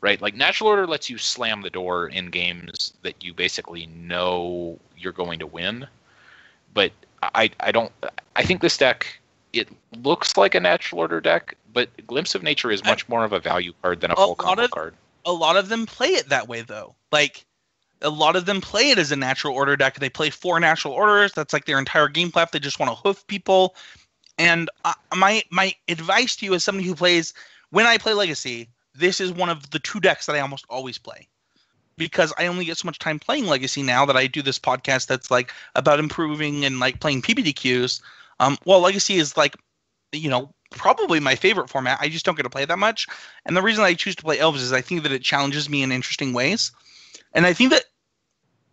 Right? Like natural order lets you slam the door in games that you basically know you're going to win. But I think this deck, it looks like a natural order deck, but Glimpse of Nature is much more of a value card than a full combo card. A lot of them play it that way, though. Like, a lot of them play it as a natural order deck. They play 4 natural orders. That's like their entire game plan. They just want to hoof people. And my advice to you as somebody who plays, when I play Legacy, this is one of the 2 decks that I almost always play. Because I only get so much time playing Legacy now that I do this podcast that's like about improving and like playing PBDQs. Well, Legacy is like, you know, probably my favorite format. I just don't get to play that much. And the reason I choose to play Elves is I think that it challenges me in interesting ways. And I think that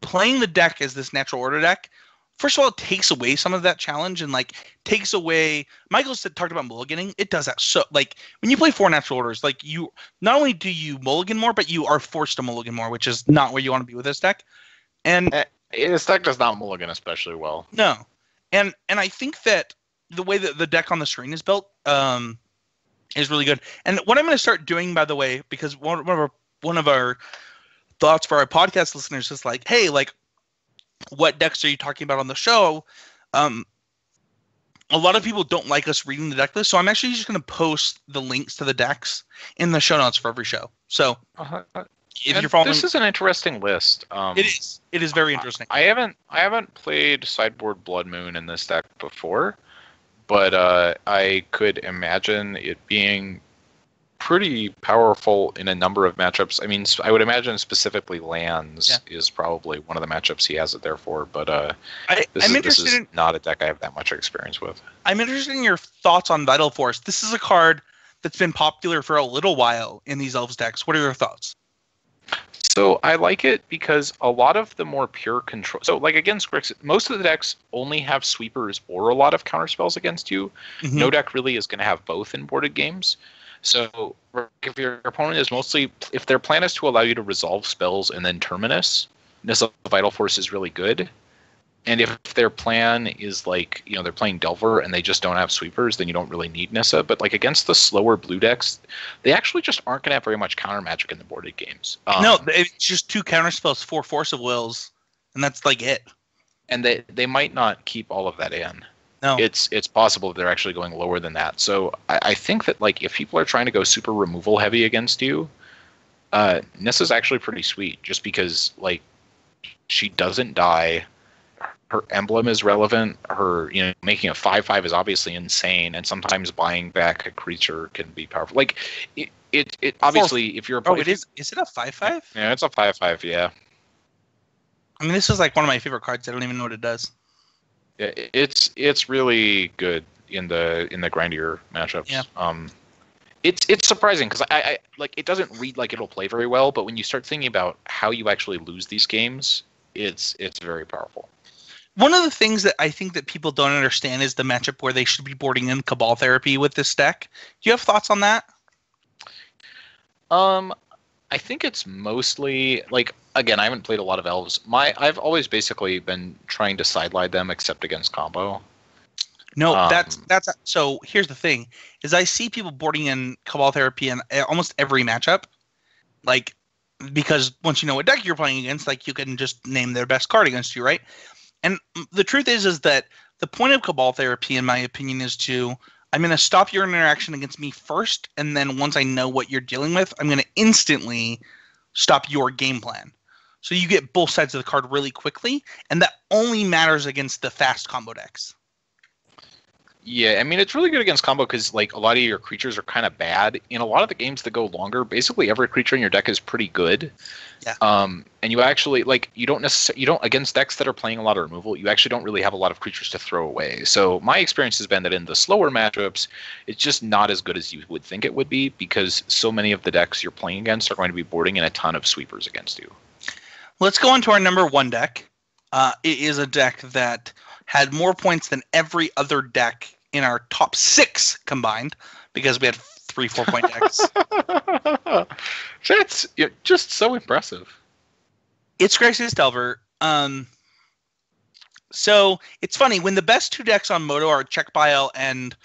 playing the deck as this natural order deck, first of all, it takes away some of that challenge and like takes away. Michael talked about mulliganing. It does that. So like when you play 4 natural orders, like you not only do you mulligan more, but you are forced to mulligan more, which is not where you want to be with this deck. And this deck does not mulligan especially well. No. And I think that the way that the deck on the screen is built is really good. And what I'm going to start doing, by the way, because one of our thoughts for our podcast listeners is like, hey, like, what decks are you talking about on the show? A lot of people don't like us reading the deck list, so I'm actually just going to post the links to the decks in the show notes for every show. So if you're following, this is an interesting list. It is very interesting. I haven't played sideboard Blood Moon in this deck before, but I could imagine it being pretty powerful in a number of matchups. I mean, I would imagine specifically lands is probably one of the matchups he has it there for, but this is not a deck I have that much experience with. I'm interested in your thoughts on Vital Force. This is a card that's been popular for a little while in these Elves decks. What are your thoughts? So I like it because a lot of the more pure control. So like against Grixis, most of the decks only have sweepers or a lot of counterspells against you. Mm-hmm. No deck really is going to have both in boarded games. So if your opponent is mostly, if their plan is to allow you to resolve spells and then Terminus, Nissa Vital Force is really good. And if their plan is like, you know, they're playing Delver and they just don't have sweepers, then you don't really need Nissa. But like against the slower blue decks, they actually just aren't going to have very much counter magic in the boarded games. No, it's just 2 counter spells, 4 Force of Wills, and that's like it. And they might not keep all of that in. No. It's possible that they're actually going lower than that. So I think that like if people are trying to go super removal heavy against you, Nissa's actually pretty sweet just because like she doesn't die. Her emblem is relevant. Her, you know, making a 5/5 is obviously insane, and sometimes buying back a creature can be powerful. Like it obviously if you're is it a 5/5? Yeah, it's a 5/5. Yeah. I mean, this is like one of my favorite cards. I don't even know what it does. Yeah, it's really good in the grindier matchups. Yeah. It's surprising because I like it doesn't read like it'll play very well, but when you start thinking about how you actually lose these games, it's very powerful. One of the things that I think that people don't understand is the matchup where they should be boarding in Cabal Therapy with this deck. Do you have thoughts on that? I think it's mostly like, again, I haven't played a lot of Elves. I've always basically been trying to sideline them except against combo. No, that's so here's the thing is I see people boarding in Cabal Therapy in almost every matchup. Like, because once you know what deck you're playing against, like you can just name their best card against you, right? And the truth is that the point of Cabal Therapy, in my opinion, is I'm going to stop your interaction against me first, and then once I know what you're dealing with, I'm going to instantly stop your game plan. So you get both sides of the card really quickly, and that only matters against the fast combo decks. Yeah, I mean, it's really good against combo because, like, a lot of your creatures are kind of bad. In a lot of the games that go longer, basically every creature in your deck is pretty good. Yeah. And you actually, like, against decks that are playing a lot of removal, you actually don't really have a lot of creatures to throw away. So my experience has been that in the slower matchups, it's just not as good as you would think it would be because so many of the decks you're playing against are going to be boarding in a ton of sweepers against you. Let's go on to our number 1 deck. It is a deck that had more points than every other deck in our top 6 combined because we had 3 4-point decks. That's just so impressive. It's Grixis Delver. So it's funny when the best 2 decks on Moto are Check Bile and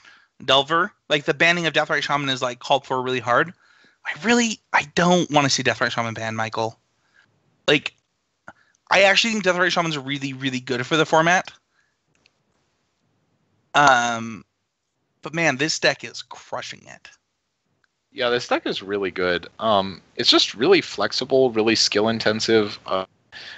Delver. Like the banning of Deathrite Shaman is like called for really hard. I don't want to see Deathrite Shaman banned, Michael. Like, I actually think Deathrite Shaman's really, really good for the format. But man, this deck is crushing it. Yeah, this deck is really good. It's just really flexible, really skill intensive.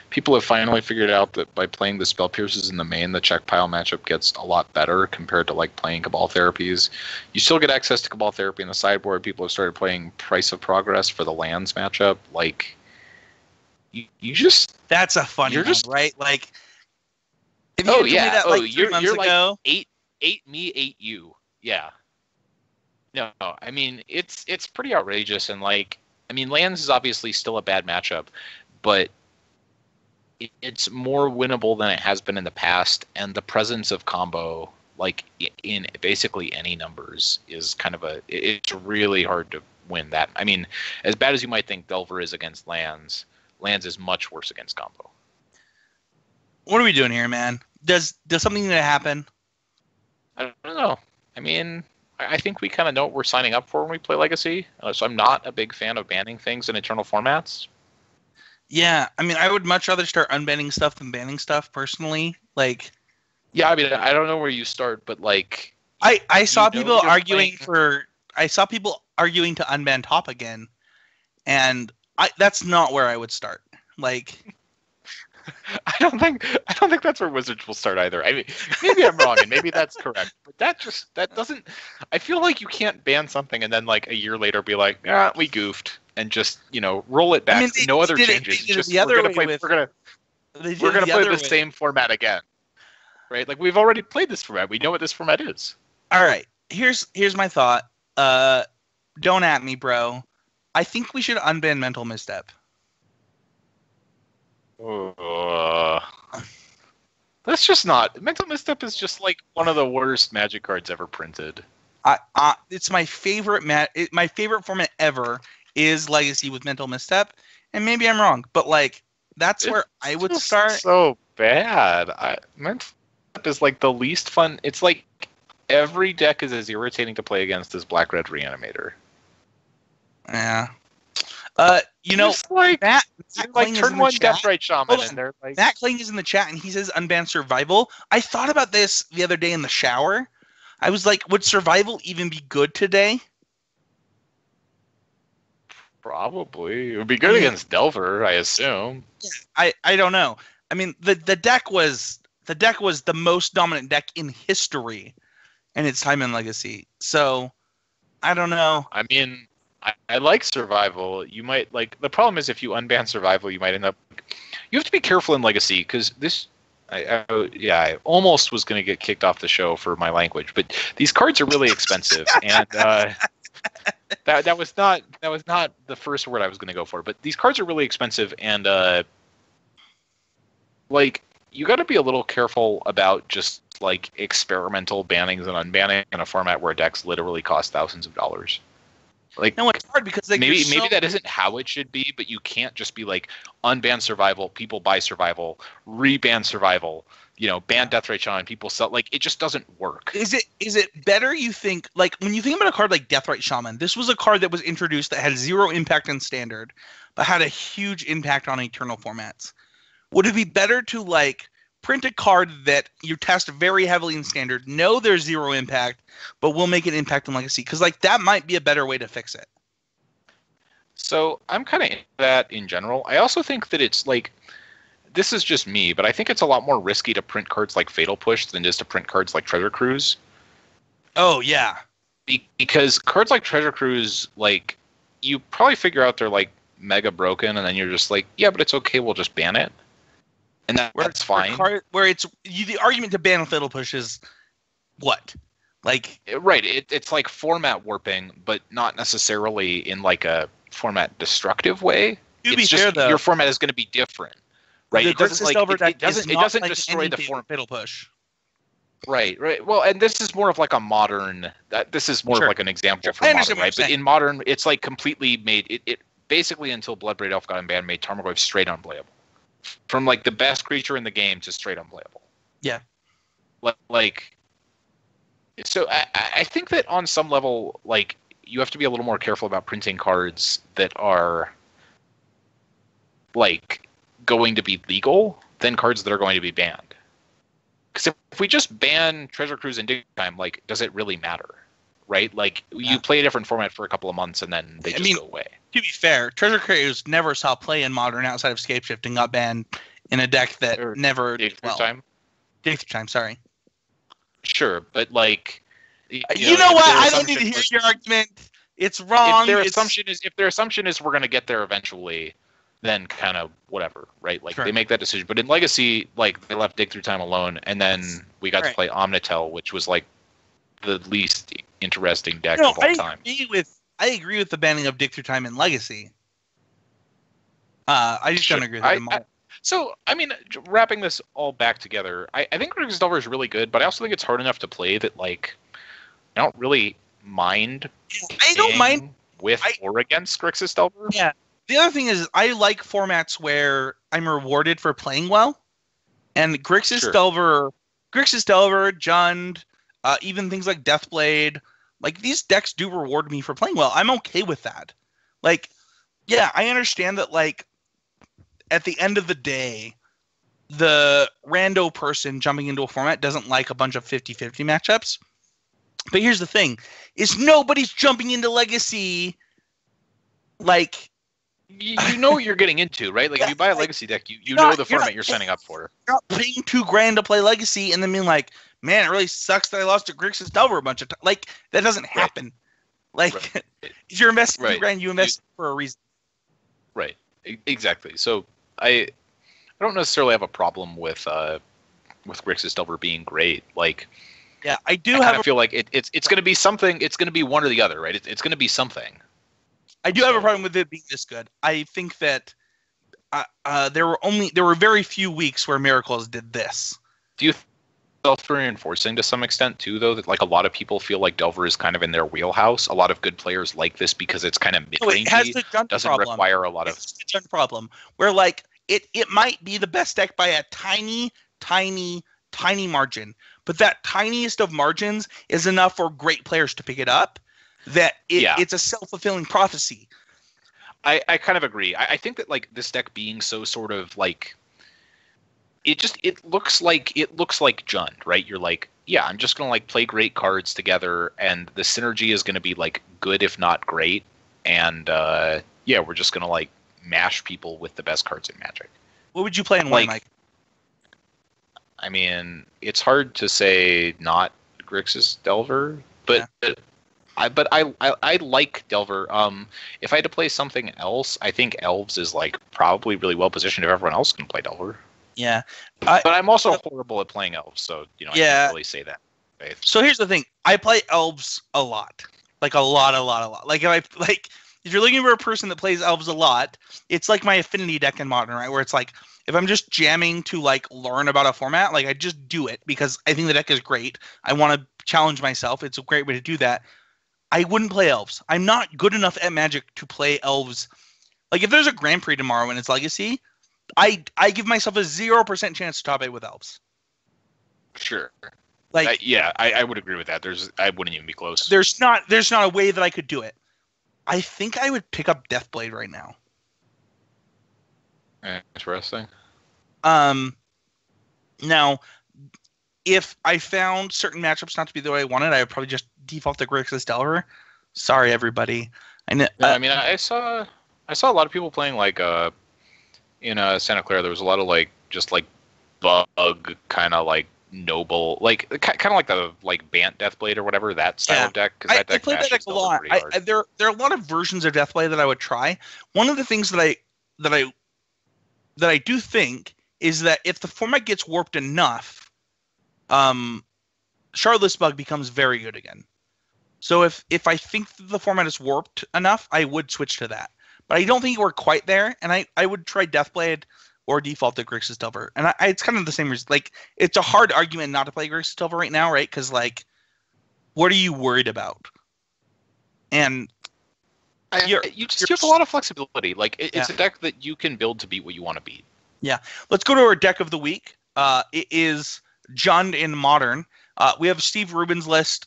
People have finally figured out that by playing the Spell Pierces in the main, the check pile matchup gets a lot better compared to like playing Cabal Therapies. You still get access to Cabal Therapy in the sideboard. People have started playing Price of Progress for the lands matchup. Like, you just... That's a funny one, right? Like, if you oh, told me yeah. that, like, 3 months ago... Like 8 me, 8 you. Yeah. No, I mean, it's pretty outrageous. And, like, I mean, lands is obviously still a bad matchup, but it's more winnable than it has been in the past. And the presence of combo, like, in basically any numbers is kind of it's really hard to win that. I mean, as bad as you might think Delver is against lands is much worse against combo. What are we doing here, man? Does something need to happen? I don't know. I mean, I think we kind of know what we're signing up for when we play Legacy. So I'm not a big fan of banning things in eternal formats. Yeah, I mean, I would much rather start unbanning stuff than banning stuff, personally. Like, yeah, I mean, I don't know where you start, but like, I saw people arguing to unban top again, and that's not where I would start. Like, I don't think that's where Wizards will start either. I mean, maybe I'm wrong, and maybe that's correct, but that doesn't. I feel like you can't ban something and then like a year later be like, yeah, we goofed, and just roll it back. I mean, no other changes. Just we're gonna play the same format again, right? Like we've already played this format. We know what this format is. All right, here's my thought. Don't at me, bro. I think we should unban Mental Misstep. That's just not. Mental Misstep is just like one of the worst Magic cards ever printed. It's my favorite my favorite format ever is Legacy with Mental Misstep, and maybe I'm wrong, but like that's where I would start. So bad. Mental Misstep is like the least fun. It's like every deck is as irritating to play against as Black Red Reanimator. Yeah. Matt like turn one Deathrite Shaman, and they're like Matt Kling is in the chat, and he says unban Survival. I thought about this the other day in the shower. I was like, would Survival even be good today? Probably. It would be good against Delver, I assume. Yeah, I don't know. I mean, the deck was the most dominant deck in history in its time in Legacy. So I don't know. I mean, I like Survival. You might like the problem is if you unban Survival, you might end up. You have to be careful in Legacy because this. I almost was going to get kicked off the show for my language, but these cards are really expensive, and that was not the first word I was going to go for. But these cards are really expensive, and like you got to be a little careful about just like experimental bannings and unbanning in a format where decks literally cost thousands of dollars. Like, no, it's hard because like, maybe that isn't how it should be, but you can't just be like unban Survival, people buy Survival, reban Survival, ban Deathrite Shaman, people sell. Like, it just doesn't work. Is it better, you think, like when you think about a card like Deathrite Shaman, this was a card that was introduced that had zero impact in Standard, but had a huge impact on Eternal formats. Would it be better to like print a card that you test very heavily in Standard, know there's 0 impact, but will make an impact in Legacy. Because like that might be a better way to fix it. So I'm kind of into that in general. I also think that it's like, this is just me, but I think it's a lot more risky to print cards like Fatal Push than it is to print cards like Treasure Cruise. Oh, yeah. Because cards like Treasure Cruise, like, you probably figure out they're like mega broken, and then you're just like, yeah, but it's okay, we'll just ban it. And that's fine. The argument to ban Fatal Push is what? Like, right, it's like format warping, but not necessarily in like a format destructive way. To be fair, though, your format is going to be different, right? It doesn't destroy the format. Fatal Push. Right. Well, and this is more of like a modern. This is more of like an example for modern, right? But in modern, it's like completely made it basically until Bloodbraid Elf got banned, made Tarmogoyf straight unplayable. From like the best creature in the game to straight unplayable. Yeah. Like. So I think that on some level, like, you have to be a little more careful about printing cards that are like going to be legal than cards that are going to be banned. Because if we just ban Treasure Cruise and Dig Time, like, does it really matter? Right? Like, you play a different format for a couple of months and then they just go away. To be fair, Treasure Cruise never saw play in Modern outside of Scapeshift and got banned in a deck that never... Dig Through Time? Dig Through Time, sorry. Sure, but like... You know what? I don't need to hear your argument. It's wrong. If their assumption is we're going to get there eventually, then kind of whatever, right? Like, they make that decision. But in Legacy, like, they left Dig Through Time alone, and then we got to play Omnitel, which was like the least interesting deck of all time. I agree with the banning of Dig Through Time in Legacy. I just don't agree with them all. So, I mean, wrapping this all back together, I think Grixis Delver is really good, but I also think it's hard enough to play that, like, I don't really mind with or against Grixis Delver. Yeah. The other thing is I like formats where I'm rewarded for playing well. And Grixis Delver, Jund, even things like Deathblade, like, these decks do reward me for playing well. I'm okay with that. Like, yeah, I understand that, like, at the end of the day, the rando person jumping into a format doesn't like a bunch of 50-50 matchups. But here's the thing, is nobody's jumping into Legacy, like... You know what you're getting into, right? Like, if you buy a Legacy deck, you know the format you're signing up for. You're not paying $2,000 to play Legacy and then being like, man, it really sucks that I lost to Grixis Delver a bunch of times. Like, that doesn't happen. Like, if you're investing $2,000, you invest for a reason. Right. Exactly. So I don't necessarily have a problem with Grixis Delver being great. Like, yeah, I feel like it's going to be something. It's going to be one or the other, right? It's going to be something. I do have a problem with it being this good. I think that there were very few weeks where Miracles did this. Do you self-reinforcing to some extent too, though, that like a lot of people feel like Delver is kind of in their wheelhouse? A lot of good players like this because it's kind of mid-rangey. It has the doesn't require a lot of problem where like it might be the best deck by a tiny margin, but that tiniest of margins is enough for great players to pick it up. It's a self-fulfilling prophecy. I kind of agree. I think that like this deck being so sort of like it looks like Jund, right? You're like, yeah, I'm just gonna like play great cards together, and the synergy is gonna be like good if not great, and we're just gonna like mash people with the best cards in Magic. What would you play in one, Mike? I mean, it's hard to say not Grixis Delver, but. Yeah. I like Delver. If I had to play something else, I think Elves is like probably really well positioned if everyone else can play Delver. Yeah, but I'm also horrible at playing Elves, so I can't really say that. So here's the thing: I play Elves a lot, like a lot. Like if you're looking for a person that plays Elves a lot, it's like my affinity deck in Modern, right? Where it's like if I'm just jamming to like learn about a format, like I just do it because I think the deck is great. I want to challenge myself. It's a great way to do that. I wouldn't play Elves. I'm not good enough at Magic to play Elves. Like, if there's a Grand Prix tomorrow and it's Legacy, I give myself a 0% chance to top 8 with Elves. Sure. Like, I would agree with that. I wouldn't even be close. There's not a way that I could do it. I think I would pick up Deathblade right now. Interesting. Now, if I found certain matchups not to be the way I wanted, I would probably just default to Grixis Delver. Sorry, everybody. I know. No, I mean, I saw a lot of people playing like in Santa Clara. There was a lot of like just like bug kind of like noble, like kind of like the like Bant Deathblade or whatever that style of deck. Because that deck I played that deck a lot. There are a lot of versions of Deathblade that I would try. One of the things that I do think is that if the format gets warped enough, Shardless Bug becomes very good again. So if I think the format is warped enough, I would switch to that. But I don't think we're quite there, and I would try Deathblade or default to Grixis Delver. And it's kind of the same reason. Like, it's a hard argument not to play Grixis Delver right now, right? Because, like, what are you worried about? And you have a lot of flexibility. Like, it's a deck that you can build to beat what you want to beat. Yeah. Let's go to our deck of the week. It is Jund in Modern. We have Steve Rubin's list.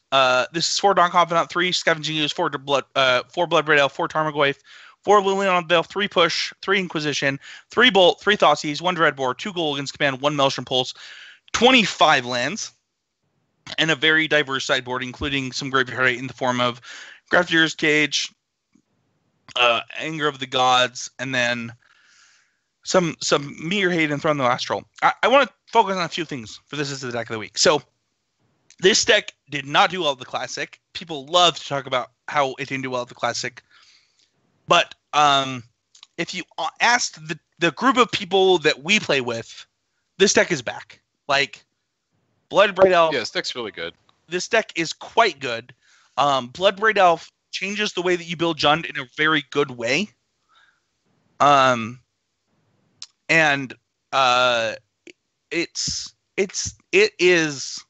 This is 4 Dawn Confidant, 3 Scavenging Ooze, 4 Bloodbraid Elf, 4 Tarmogoyf, 4 Liliana Bale, 3 Push, 3 Inquisition, 3 Bolt, 3 Thoughtseize, 1 Dreadbore, 2 Gulligan's Command, 1 Maelstrom Pulse, 25 lands, and a very diverse sideboard, including some graveyard in the form of Grafdigger's Cage, Anger of the Gods, and then some Meteor Hate and Throne of the Astral. I want to focus on a few things for this is the deck of the week. So this deck did not do well at the Classic. People love to talk about how it didn't do well at the Classic. But if you asked the group of people that we play with, this deck is back. Like, Bloodbraid Elf. Yeah, this deck's really good. This deck is quite good. Bloodbraid Elf changes the way that you build Jund in a very good way. And it is.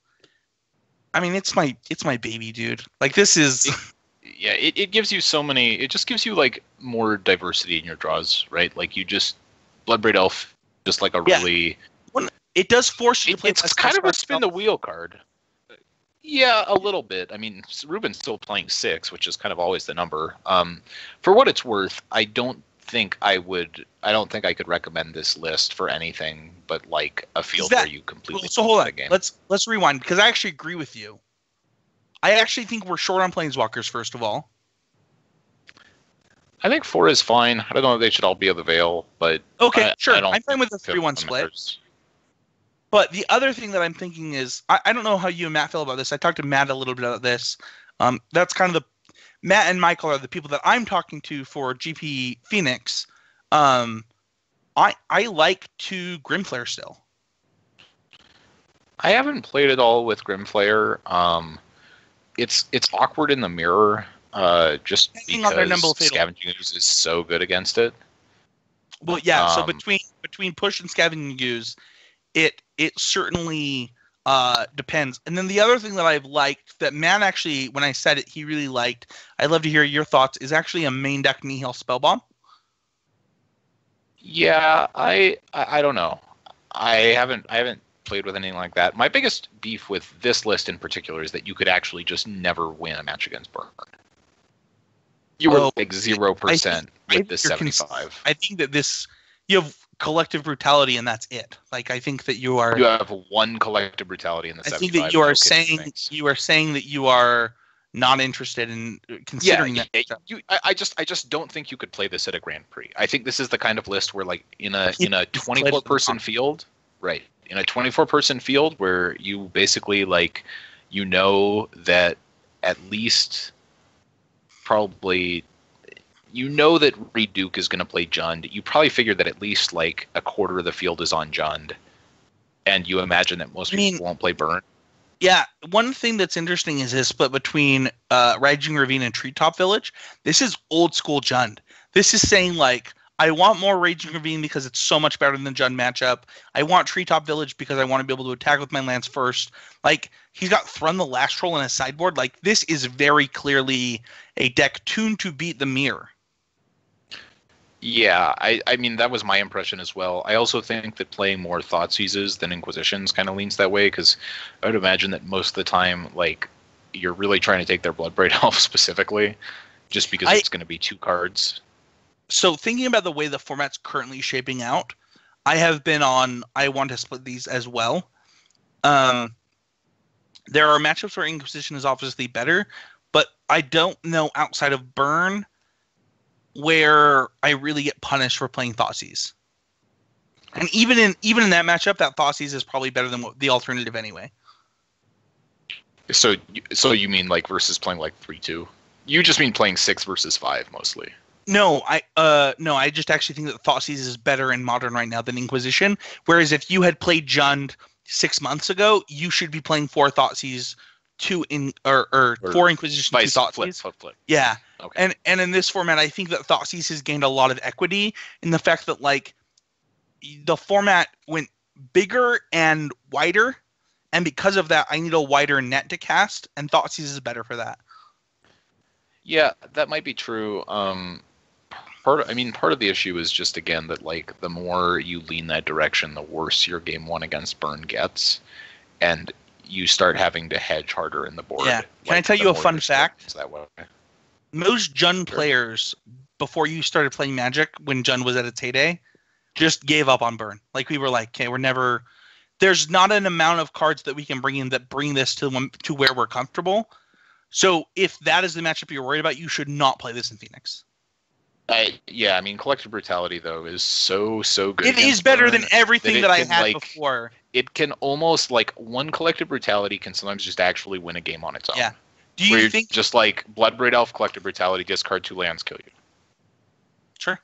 I mean, it's my baby, dude. Like, this is. Yeah, it gives you so many. It just gives you like more diversity in your draws, right? Like you just Bloodbraid Elf, just like a really. It does force you to play. It's kind of a spin the wheel card. Yeah, a little bit. I mean, Ruben's still playing 6, which is kind of always the number. For what it's worth, I don't think I could recommend this list for anything but like a field where you completely. So hold on. Game. Let's rewind because I actually agree with you. I actually think we're short on Planeswalkers, first of all. I think 4 is fine. I don't know if they should all be of the Veil, but... Okay, sure. I'm fine with the 3-1 split. But the other thing that I'm thinking is... I don't know how you and Matt feel about this. I talked to Matt a little bit about this. That's kind of Matt and Micheal are the people that I'm talking to for GP Phoenix. I like 2 Grimflare still. I haven't played it all with Grimflare. It's awkward in the mirror, just because Scavenging Ooze is so good against it. Well, yeah. So between Push and Scavenging Ooze, it certainly depends. And then the other thing that I've liked that Matt actually, when I said it, he really liked. I'd love to hear your thoughts. Is actually a main deck Nihil Spellbomb. Yeah, I don't know. I haven't played with anything like that. My biggest beef with this list in particular is that you could actually just never win a match against Burn. You were like 0% with this 75. I think that you have collective brutality and that's it. Like I think that you have 1 collective brutality in the 75. I think that you are saying that you are not interested in considering that. I just don't think you could play this at a Grand Prix. I think this is the kind of list where like in a 24-person field, right? In a 24-person field where you basically like, you know that at least probably, you know that Reed Duke is going to play Jund. You probably figure that at least like a quarter of the field is on Jund. And you imagine that most people won't play Burn. Yeah, one thing that's interesting is his split between Raging Ravine and Treetop Village. This is old school Jund. This is saying like, I want more Raging Ravine because it's so much better than Jund matchup. I want Treetop Village because I want to be able to attack with my lands first. Like, he's got Thrun the Last Troll in his sideboard. Like, this is very clearly a deck tuned to beat the mirror. Yeah, I mean, that was my impression as well. I also think that playing more Thoughtseizes than Inquisitions kind of leans that way, because I would imagine that most of the time, like, you're really trying to take their Bloodbraid Elf specifically, just because it's going to be 2 cards. So thinking about the way the format's currently shaping out, I have been on, I want to split these as well. There are matchups where Inquisition is obviously better, but I don't know outside of Burn where I really get punished for playing Thoughtseize. And even in that matchup, that Thoughtseize is probably better than the alternative anyway. So you mean like versus playing like 3-2? You just mean playing 6 versus 5 mostly. No, I just actually think that Thoughtseize is better in Modern right now than Inquisition. Whereas if you had played Jund 6 months ago, you should be playing 4 Thoughtseize, 4 Inquisition, 2 Thoughtseize. Flip. Yeah. Okay. And in this format, I think that Thoughtseize has gained a lot of equity in the fact that like the format went bigger and wider, and because of that, I need a wider net to cast, and Thoughtseize is better for that. Yeah, that might be true. Part of the issue is just again that like the more you lean that direction, the worse your game 1 against Burn gets, and you start having to hedge harder in the board. Yeah. Can I tell you a fun fact? That way. Most Jund players, before you started playing Magic, when Jund was at its heyday, just gave up on Burn. Like we were like, okay, there's not an amount of cards that we can bring in that bring this to where we're comfortable. So if that is the matchup you're worried about, you should not play this in Phoenix. Collective Brutality though is so good. It is better than everything that I had before. It can almost like one Collective Brutality can sometimes just actually win a game on its own. Yeah. Do you think just like Bloodbraid Elf, Collective Brutality, discard 2 lands, kill you? Sure.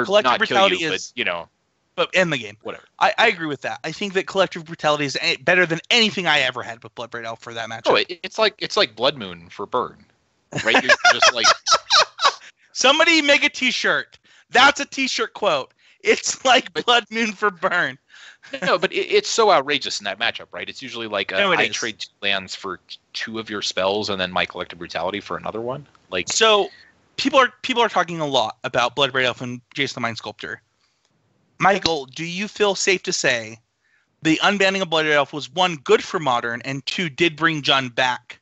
Collective Brutality is, but end the game. Whatever. I agree with that. I think that Collective Brutality is better than anything I ever had with Bloodbraid Elf for that matchup. Oh, it's like Blood Moon for Burn, right? You're just like somebody make a T-shirt. That's a T-shirt quote. It's like Blood Moon for Burn. No, but it's so outrageous in that matchup, right? It's usually like I trade 2 lands for 2 of your spells, and then my Collective Brutality for another one. Like so, people are talking a lot about Bloodbraid Elf and Jace the Mind Sculptor. Michael, do you feel safe to say the unbanning of Bloodbraid Elf was 1, good for Modern, and 2, did bring Jund back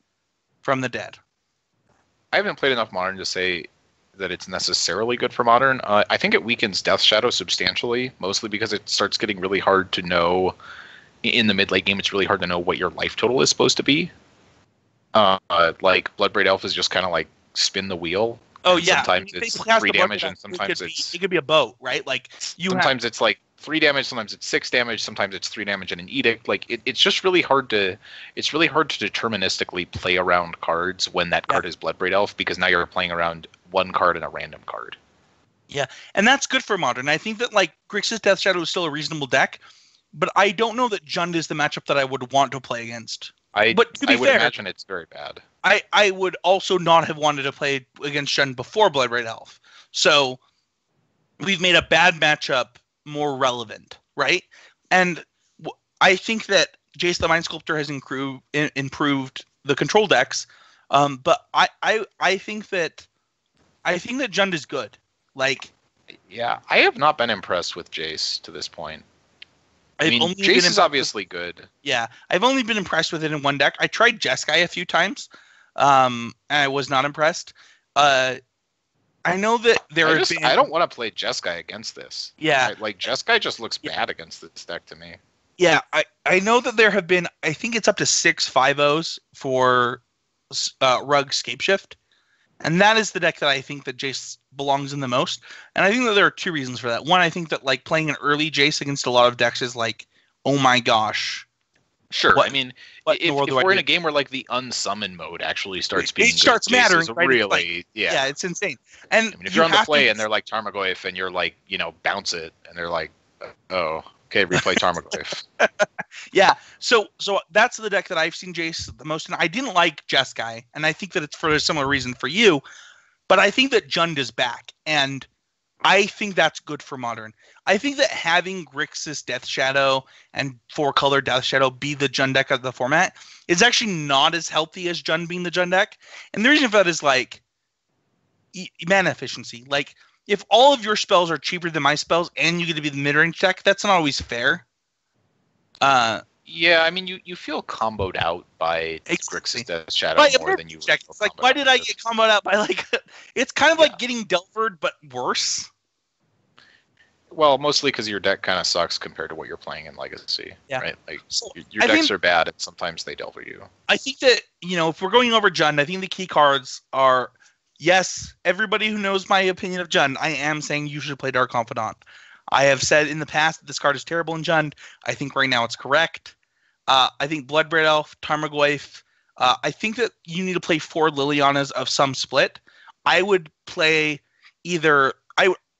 from the dead? I haven't played enough Modern to say that it's necessarily good for Modern. I think it weakens Death Shadow substantially, mostly because it starts getting really hard to know in the mid-late game. It's really hard to know what your life total is supposed to be. Like Bloodbraid Elf is just kind of like spin the wheel. Oh yeah, sometimes it's 3 damage, and sometimes it could be a boat, right? Like sometimes it's like 3 damage, sometimes it's 6 damage, sometimes it's 3 damage and an edict. Like it's just really hard to deterministically play around cards when that card is Bloodbraid Elf, because now you're playing around 1 card and a random card. Yeah, and that's good for Modern. I think that like Grixis Death Shadow is still a reasonable deck, but I don't know that Jund is the matchup that I would want to play against. But to be fair, imagine it's very bad. I would also not have wanted to play against Jund before Bloodbraid Elf. So we've made a bad matchup more relevant, right? And I think that Jace the Mind Sculptor has improved the control decks, but I think that Jund is good. Like, yeah, I have not been impressed with Jace to this point. Jace is obviously good. Yeah, I've only been impressed with it in 1 deck. I tried Jeskai a few times, and I was not impressed. I know that I don't want to play Jeskai against this. Yeah. Jeskai just looks bad against this deck to me. Yeah, I know that there have been, I think it's up to 6 5-0s for Rug Scapeshift. And that is the deck that I think that Jace belongs in the most. And I think that there are 2 reasons for that. One, I think that like playing an early Jace against a lot of decks is like, oh my gosh. Sure. If we're in a game where like the unsummon mode actually starts being mattering, right? Really, it's insane. And if you're on the play and they're like Tarmogoyf and you're like, bounce it, and they're like, oh, okay, replay Tarmogoyf. Yeah, so that's the deck that I've seen Jace the most, and I didn't like Jeskai, and I think that it's for a similar reason for you, but I think that Jund is back, and I think that's good for Modern. I think that having Grixis Death Shadow and 4-color Death Shadow be the Jund deck of the format is actually not as healthy as Jund being the Jund deck, and the reason for that is like mana efficiency. Like, if all of your spells are cheaper than my spells and you get to be the mid-range deck, that's not always fair. Yeah, you feel comboed out by Grixis Death Shadow more than you. It's like, why did I get comboed out by like? It's kind of like getting Delvered, but worse. Well, mostly because your deck kind of sucks compared to what you're playing in Legacy. Yeah. Right? Like, So, your decks are bad, and sometimes they delver you. I think that, if we're going over Jund, I think the key cards are, yes, everybody who knows my opinion of Jund, I am saying you should play Dark Confidant. I have said in the past that this card is terrible in Jund. I think right now it's correct. I think Bloodbraid Elf, Tarmogoyf. I think that you need to play 4 Lilianas of some split. I would play either.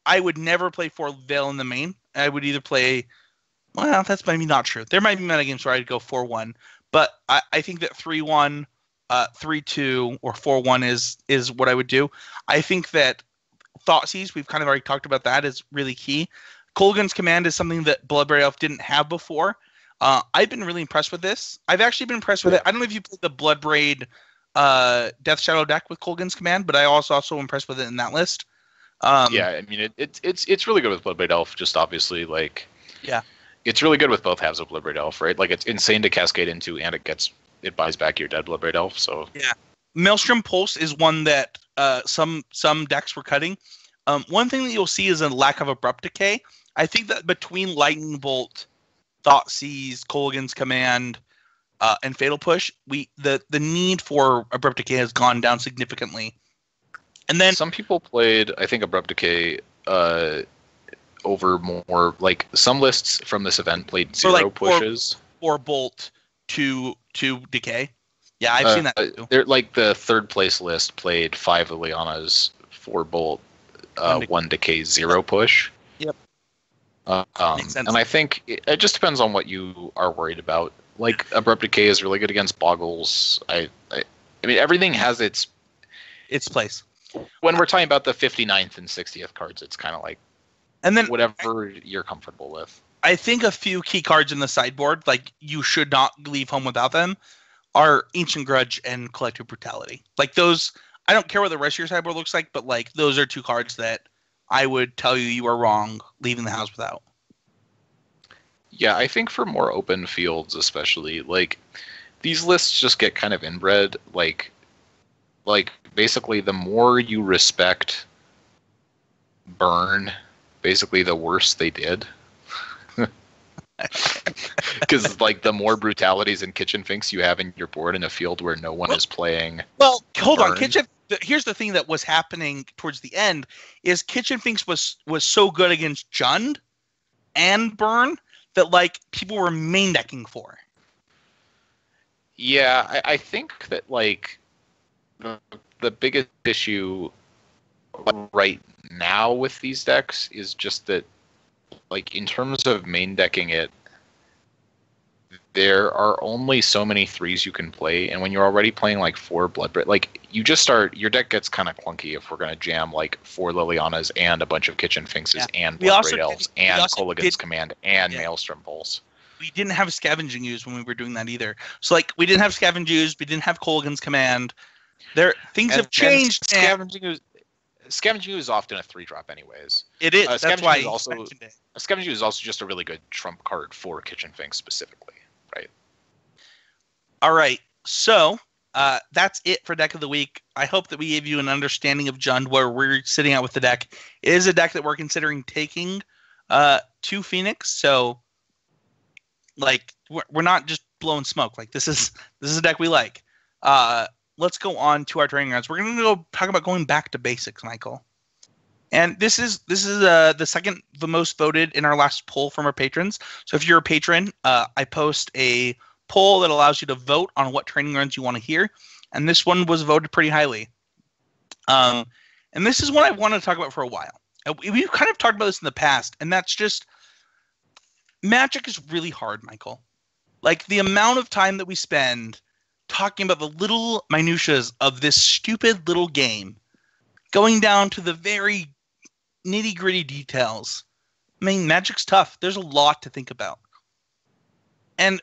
I would never play 4 Veil in the main. I would either play. Well, that's maybe not true. There might be metagames where I'd go 4-1, but I think that 3-1, 3-2, or 4-1 is what I would do. I think that Thoughtseize, we've kind of already talked about that, is really key. Kolaghan's Command is something that Bloodbraid Elf didn't have before. I've been really impressed with this. I've actually been impressed with it. I don't know if you played the Bloodbraid Death Shadow deck with Kolaghan's Command, but I also impressed with it in that list. Yeah, I mean it's really good with Bloodbraid Elf. Just obviously it's really good with both halves of Bloodbraid Elf, right? Like, it's insane to cascade into, and it buys back your dead Bloodbraid Elf. So yeah, Maelstrom Pulse is one that some decks were cutting. One thing that you'll see is a lack of Abrupt Decay. I think that between Lightning Bolt, Thoughtseize, Kolaghan's Command, and Fatal Push, the need for Abrupt Decay has gone down significantly. And then some people played, I think, Abrupt Decay over more, like, some lists from this event played 0 pushes. Or Bolt to Decay. Yeah, I've seen that too. They're like the third place list played 5 Lilianas, 4 Bolt, 1 Decay, 0 push. Yep. Makes sense. And I think it just depends on what you are worried about. Like, Abrupt Decay is really good against Boggles. I mean, everything has its place. When we're talking about the 59th and 60th cards, it's kind of like, and then whatever you're comfortable with. I think a few key cards in the sideboard, like, you should not leave home without them, are Ancient Grudge and Collective Brutality. Like, those, I don't care what the rest of your sideboard looks like, but, like, those are 2 cards that I would tell you are wrong leaving the house without. Yeah, I think for more open fields especially, like, these lists just get kind of inbred. Like basically, the more you respect Burn, basically the worse they did. Because, like, the more brutalities and Kitchen Finks you have in your board in a field where no one is playing. Well, hold on. Here's the thing that was happening towards the end is Kitchen Finks was so good against Jund and Burn that, like, people were main decking for. Yeah, I think that, like, the biggest issue right now with these decks is just that, like, in terms of main decking it, there are only so many 3s you can play, and when you're already playing, like, 4 Bloodbraid, like, you just start, your deck gets kind of clunky if we're going to jam, like, 4 Lilianas and a bunch of Kitchen Finks and Bloodbraid Elves and Kolaghan's Command and Maelstrom Pulse. We didn't have Scavenging Ooze when we were doing that either. So, like, we didn't have Scavenging Ooze, we didn't have Kolaghan's Command. Things have changed. Scavenging Ooze is often a 3-drop anyways. It is. That's why Scavenging Ooze is also just a really good trump card for Kitchen Finks specifically, right? All right. So that's it for Deck of the Week. I hope that we gave you an understanding of Jund where we're sitting out with the deck. It is a deck that we're considering taking to Phoenix. So, like, we're not just blowing smoke. Like, this is a deck we like. Let's go on to our training grounds. We're going to go talk about going back to basics, Michael. And this is the most voted in our last poll from our patrons. So if you're a patron, I post a poll that allows you to vote on what training grounds you want to hear. And this one was voted pretty highly. And this is what I wanted to talk about for a while. We've kind of talked about this in the past, and that's just Magic is really hard, Michael. Like, the amount of time that we spend talking about the little minutiae of this stupid little game, going down to the very nitty-gritty details. I mean, Magic's tough. There's a lot to think about. And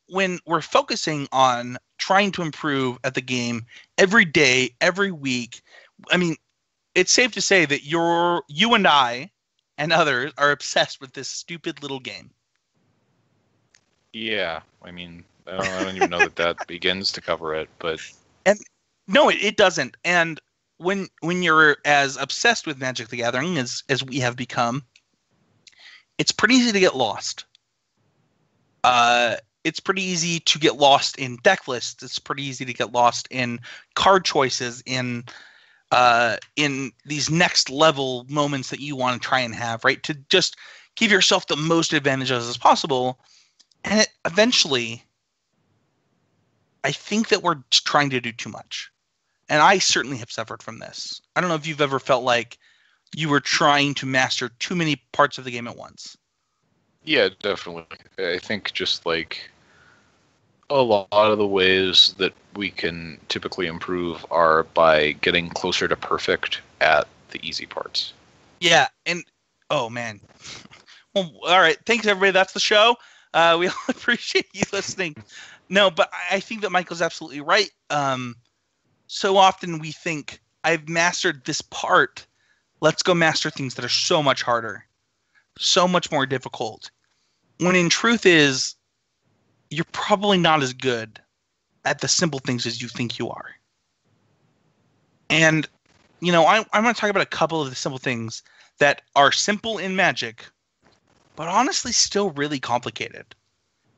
when we're focusing on trying to improve at the game every day, every week, I mean, it's safe to say that you and I and others are obsessed with this stupid little game. Yeah, I mean, I don't even know that begins to cover it, but no, it doesn't. And when you're as obsessed with Magic the Gathering as we have become, it's pretty easy to get lost. It's pretty easy to get lost in deck lists. It's pretty easy to get lost in card choices, in these next level moments that you want to try and have, right? To just give yourself the most advantages as possible. And eventually, I think that we're trying to do too much. And I certainly have suffered from this. I don't know if you've ever felt like you were trying to master too many parts of the game at once. Yeah, definitely. I think just like a lot of the ways that we can typically improve are by getting closer to perfect at the easy parts. Yeah, and oh man. Well, all right. Thanks, everybody. That's the show. We all appreciate you listening. No, but I think that Michael's absolutely right. So often we think, I've mastered this part. Let's go master things that are so much harder, so much more difficult. When in truth is, you're probably not as good at the simple things as you think you are. And, I'm going to talk about a couple of the simple things that are simple in Magic, but honestly still really complicated.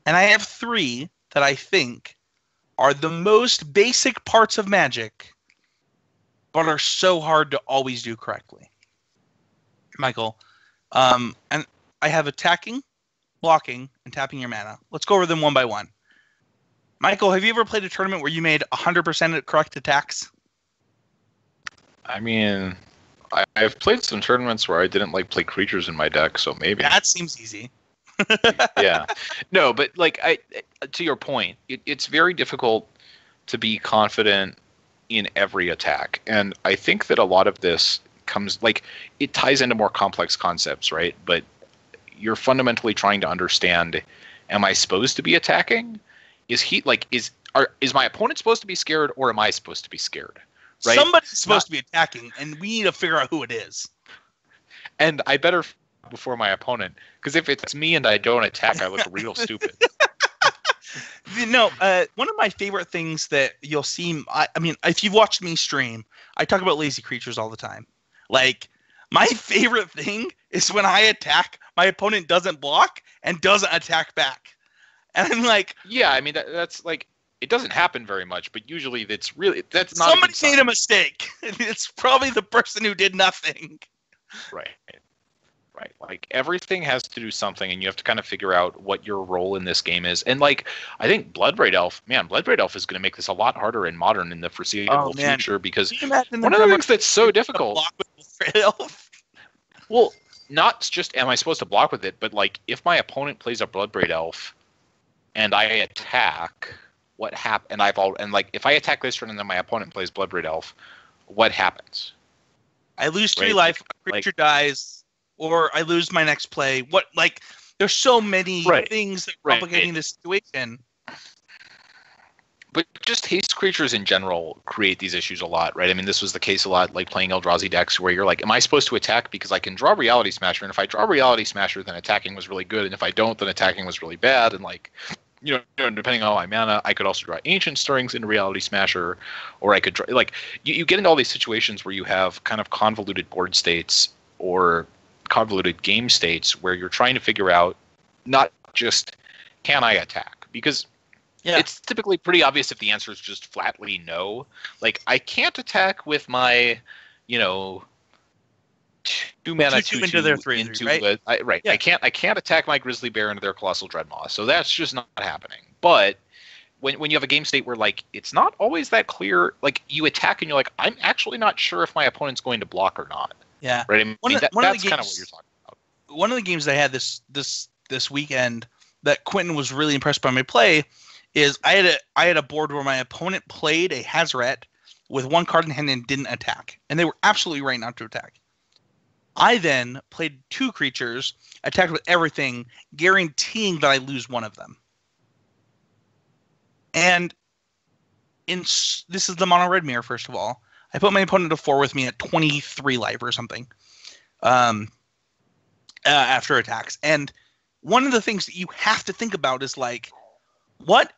And I have 3 that I think are the most basic parts of Magic, but are so hard to always do correctly. Michael, and I have attacking, blocking, and tapping your mana. Let's go over them one by one. Michael, have you ever played a tournament where you made 100% correct attacks? I mean, I've played some tournaments where I didn't play creatures in my deck, so maybe. That seems easy. Yeah. No, but to your point, it's very difficult to be confident in every attack. And I think that a lot of this comes, it ties into more complex concepts, right? But you're fundamentally trying to understand, am I supposed to be attacking? Is my opponent supposed to be scared, or am I supposed to be scared? Right? Somebody's supposed to be attacking, and we need to figure out who it is. And I better before my opponent, because if it's me and I don't attack, I look real stupid. One of my favorite things that you'll see, I mean, if you've watched me stream, I talk about lazy creatures all the time. My favorite thing is when I attack, my opponent doesn't block and doesn't attack back. And I'm like... Yeah, I mean, that's it doesn't happen very much, but usually that's not... Somebody made a mistake. It's probably the person who did nothing. Right. Everything has to do something, and you have to kind of figure out what your role in this game is. And I think Bloodbraid Elf is going to make this a lot harder in Modern in the foreseeable future, because one of the things that's so difficult. Block with Bloodbraid Elf? Well, not just am I supposed to block with it, but if my opponent plays a Bloodbraid Elf and I attack, what happens? If I attack this turn and then my opponent plays Bloodbraid Elf, what happens? I lose 3 life, a creature dies. Or I lose my next play. There's so many things that are complicating this situation. But just haste creatures in general create these issues a lot, right? I mean, this was the case a lot, playing Eldrazi decks, where you're like, am I supposed to attack because I can draw Reality Smasher? And if I draw Reality Smasher, then attacking was really good. And if I don't, then attacking was really bad. And depending on my mana, I could also draw Ancient Stirrings into Reality Smasher, or I could draw, you get into all these situations where you have kind of convoluted board states or convoluted game states where you're trying to figure out not just can I attack, because it's typically pretty obvious if the answer is just flatly no. I can't attack with my 2 mana 2 into their 3, right? Yeah. I can't attack my Grizzly Bear into their Colossal Dreadmaw, so that's just not happening. But when you have a game state where it's not always that clear, you attack and you're like, I'm actually not sure if my opponent's going to block or not. Yeah, right. I mean, that's kind of what you're talking about. One of the games I had this weekend that Quentin was really impressed by my play is I had a board where my opponent played a Hazoret with 1 card in hand and didn't attack, and they were absolutely right not to attack. I then played 2 creatures, attacked with everything, guaranteeing that I lose one of them. And this is the mono red mirror. First of all, I put my opponent to 4 with me at 23 life or something after attacks. And one of the things that you have to think about is what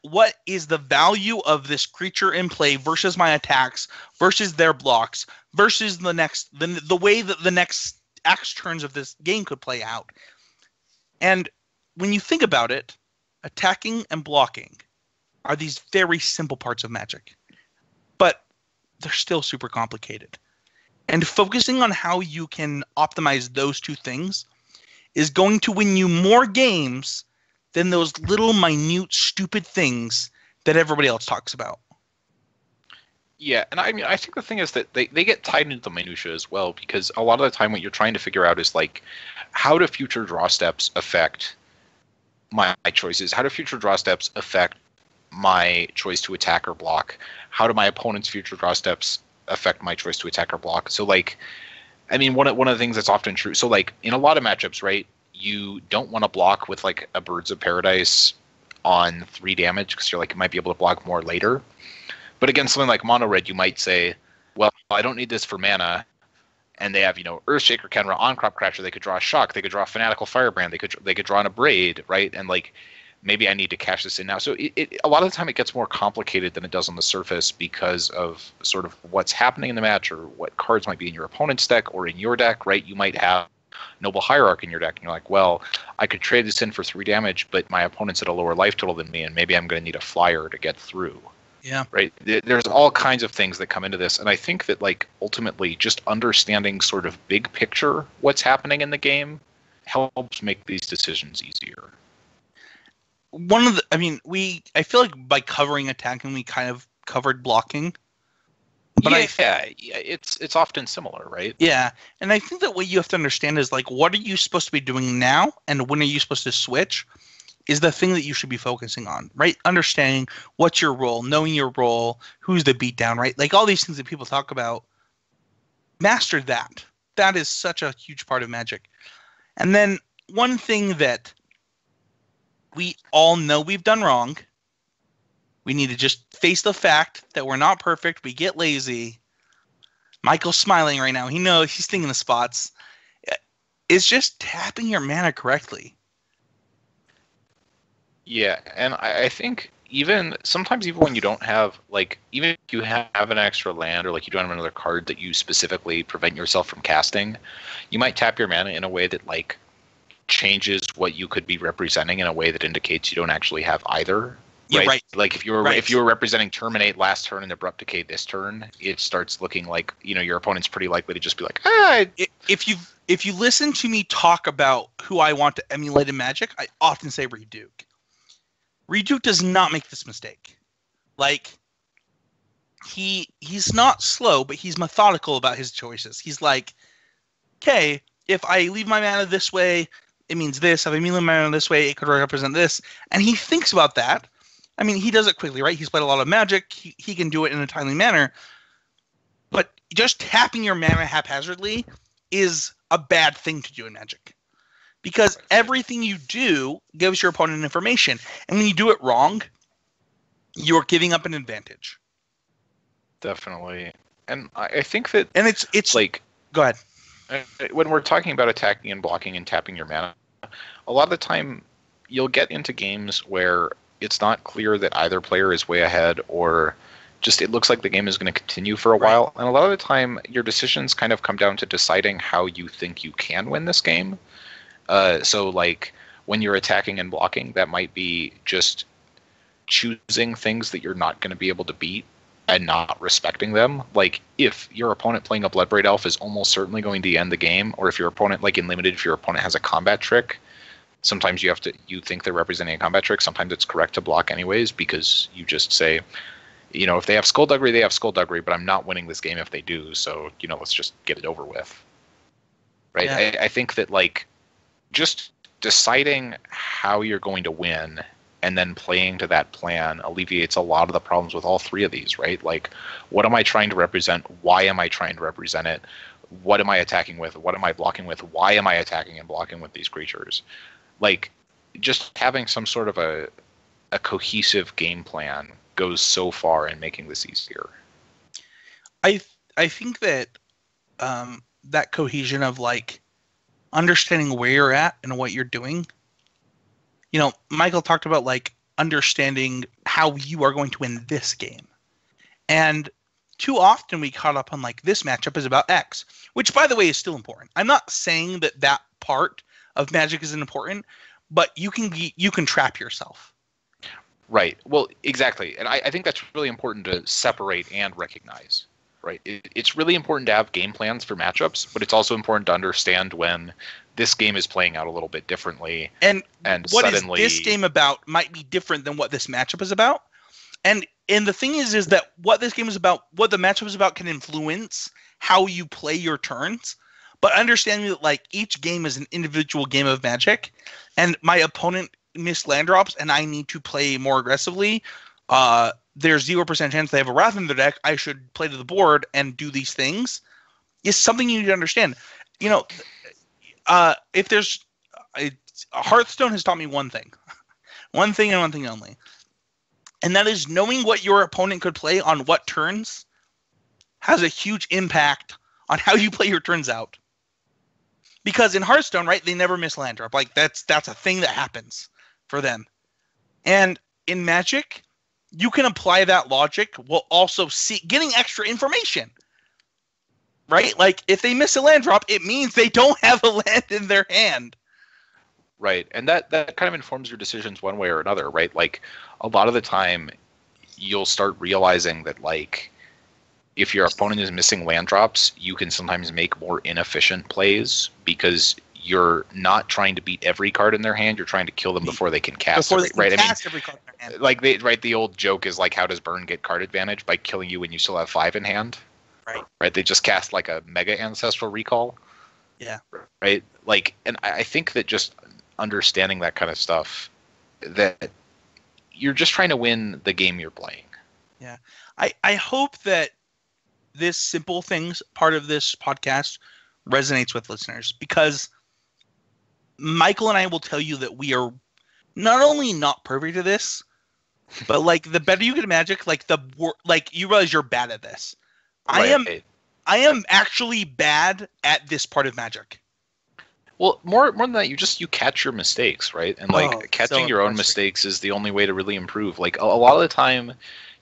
is the value of this creature in play versus my attacks versus their blocks versus the way that the next X turns of this game could play out. And when you think about it, attacking and blocking are these very simple parts of Magic. But they're still super complicated. And focusing on how you can optimize those two things is going to win you more games than those little minute stupid things that everybody else talks about. Yeah, and I mean, I think the thing is that they get tied into the minutia as well, because a lot of the time what you're trying to figure out is like, how do future draw steps affect my choices? How do future draw steps affect my choice to attack or block? How do my opponent's future draw steps affect my choice to attack or block? So like, I mean, one of the things that's often true. So like in a lot of matchups, right, you don't want to block with like a Birds of Paradise on 3 damage because you're like, it might be able to block more later. But against something like Mono Red, you might say, well, I don't need this for mana. And they have, Earthshaker, Kenra, On-Crop Crasher. They could draw a Shock. They could draw a Fanatical Firebrand. They could draw an Abrade, right? And like, maybe I need to cash this in now. So a lot of the time it gets more complicated than it does on the surface because of sort of what's happening in the match or what cards might be in your opponent's deck or in your deck, right? You might have Noble Hierarch in your deck, and you're like, well, I could trade this in for 3 damage, but my opponent's at a lower life total than me, and maybe I'm going to need a flyer to get through. Yeah. Right. There's all kinds of things that come into this. And I think that like ultimately just understanding sort of big picture what's happening in the game helps make these decisions easier. I feel like by covering attacking, we kind of covered blocking. But it's often similar, right? Yeah. And I think that what you have to understand is like, what are you supposed to be doing now? And when are you supposed to switch? Is the thing that you should be focusing on, right? Understanding what's your role, knowing your role, who's the beatdown, right? Like all these things that people talk about, master that. That is such a huge part of Magic. And then one thing that we all know we've done wrong, we need to just face the fact that we're not perfect. We get lazy. Michael's smiling right now. He knows he's thinking the spots. It's just tapping your mana correctly. Yeah, and I think sometimes even when you don't have, like, even if you have an extra land or like you don't have another card that you specifically prevent yourself from casting, you might tap your mana in a way that like changes what you could be representing in a way that indicates you don't actually have either. Right? Yeah, right. Like if you were representing Terminate last turn and Abrupt Decay this turn, it starts looking like your opponent's pretty likely to just be like, If you listen to me talk about who I want to emulate in Magic, I often say Reduke. Reduke does not make this mistake. Like, he's not slow, but he's methodical about his choices. He's like, okay, if I leave my mana this way, it means this. If I leave my mana this way, it could represent this. And he thinks about that. I mean, he does it quickly, right? He's played a lot of Magic. He can do it in a timely manner. But just tapping your mana haphazardly is a bad thing to do in Magic. Because everything you do gives your opponent information. And when you do it wrong, you're giving up an advantage. Definitely. And I think that... And it's like... Go ahead. When we're talking about attacking and blocking and tapping your mana, a lot of the time you'll get into games where it's not clear that either player is way ahead or just it looks like the game is going to continue for a while. And a lot of the time your decisions kind of come down to deciding how you think you can win this game. So like when you're attacking and blocking, that might be just choosing things that you're not going to be able to beat and not respecting them. Like if your opponent playing a Bloodbraid Elf is almost certainly going to end the game, or if your opponent, like in Limited, if your opponent has a combat trick, sometimes you think they're representing a combat trick. Sometimes it's correct to block anyways because you just say, if they have Skullduggery, they have Skullduggery, but I'm not winning this game if they do. So, let's just get it over with. Right? Yeah. I think that like just deciding how you're going to win and then playing to that plan alleviates a lot of the problems with all 3 of these, right? Like, what am I trying to represent? Why am I trying to represent it? What am I attacking with? What am I blocking with? Why am I attacking and blocking with these creatures? Like, just having some sort of a cohesive game plan goes so far in making this easier. I think that that cohesion of, like, understanding where you're at and what you're doing. Michael talked about like understanding how you are going to win this game. And too often we caught up on like this matchup is about X, which by the way is still important. I'm not saying that part of Magic isn't important, but you can trap yourself. Right. Well, exactly. And I think that's really important to separate and recognize. Right. It's really important to have game plans for matchups, but it's also important to understand when this game is playing out a little bit differently. And what suddenly, is this game about might be different than what this matchup is about. And the thing is that what this game is about, what the matchup is about, can influence how you play your turns. But understanding that like each game is an individual game of Magic, and my opponent missed land drops, and I need to play more aggressively. There's 0% chance they have a Wrath in their deck. I should play to the board and do these things. Is something you need to understand. You know, if there's Hearthstone has taught me one thing, one thing and one thing only, and that is knowing what your opponent could play on what turns has a huge impact on how you play your turns out. Because in Hearthstone, right, they never miss land drop. Like that's a thing that happens for them. And in Magic, you can apply that logic while also getting extra information. Right? Like if they miss a land drop, it means they don't have a land in their hand. Right. And that kind of informs your decisions one way or another, right? Like a lot of the time you'll start realizing that like if your opponent is missing land drops, you can sometimes make more inefficient plays because you're not trying to beat every card in their hand. You're trying to kill them before they can cast every card in their hand. Like the old joke is like, how does Burn get card advantage? By killing you when you still have 5 in hand. Right. They just cast like a mega ancestral recall. Yeah. Right. Like, and I think that just understanding that kind of stuff, that you're just trying to win the game you're playing. Yeah. I hope that this simple things part of this podcast resonates with listeners, because Michael and I will tell you that we are not only not perfect at this, but like the better you get at Magic, like you realize you're bad at this. Right. I am actually bad at this part of Magic. Well, more than that, you catch your mistakes, right? And like catching your own mistakes is the only way to really improve. Like a lot of the time,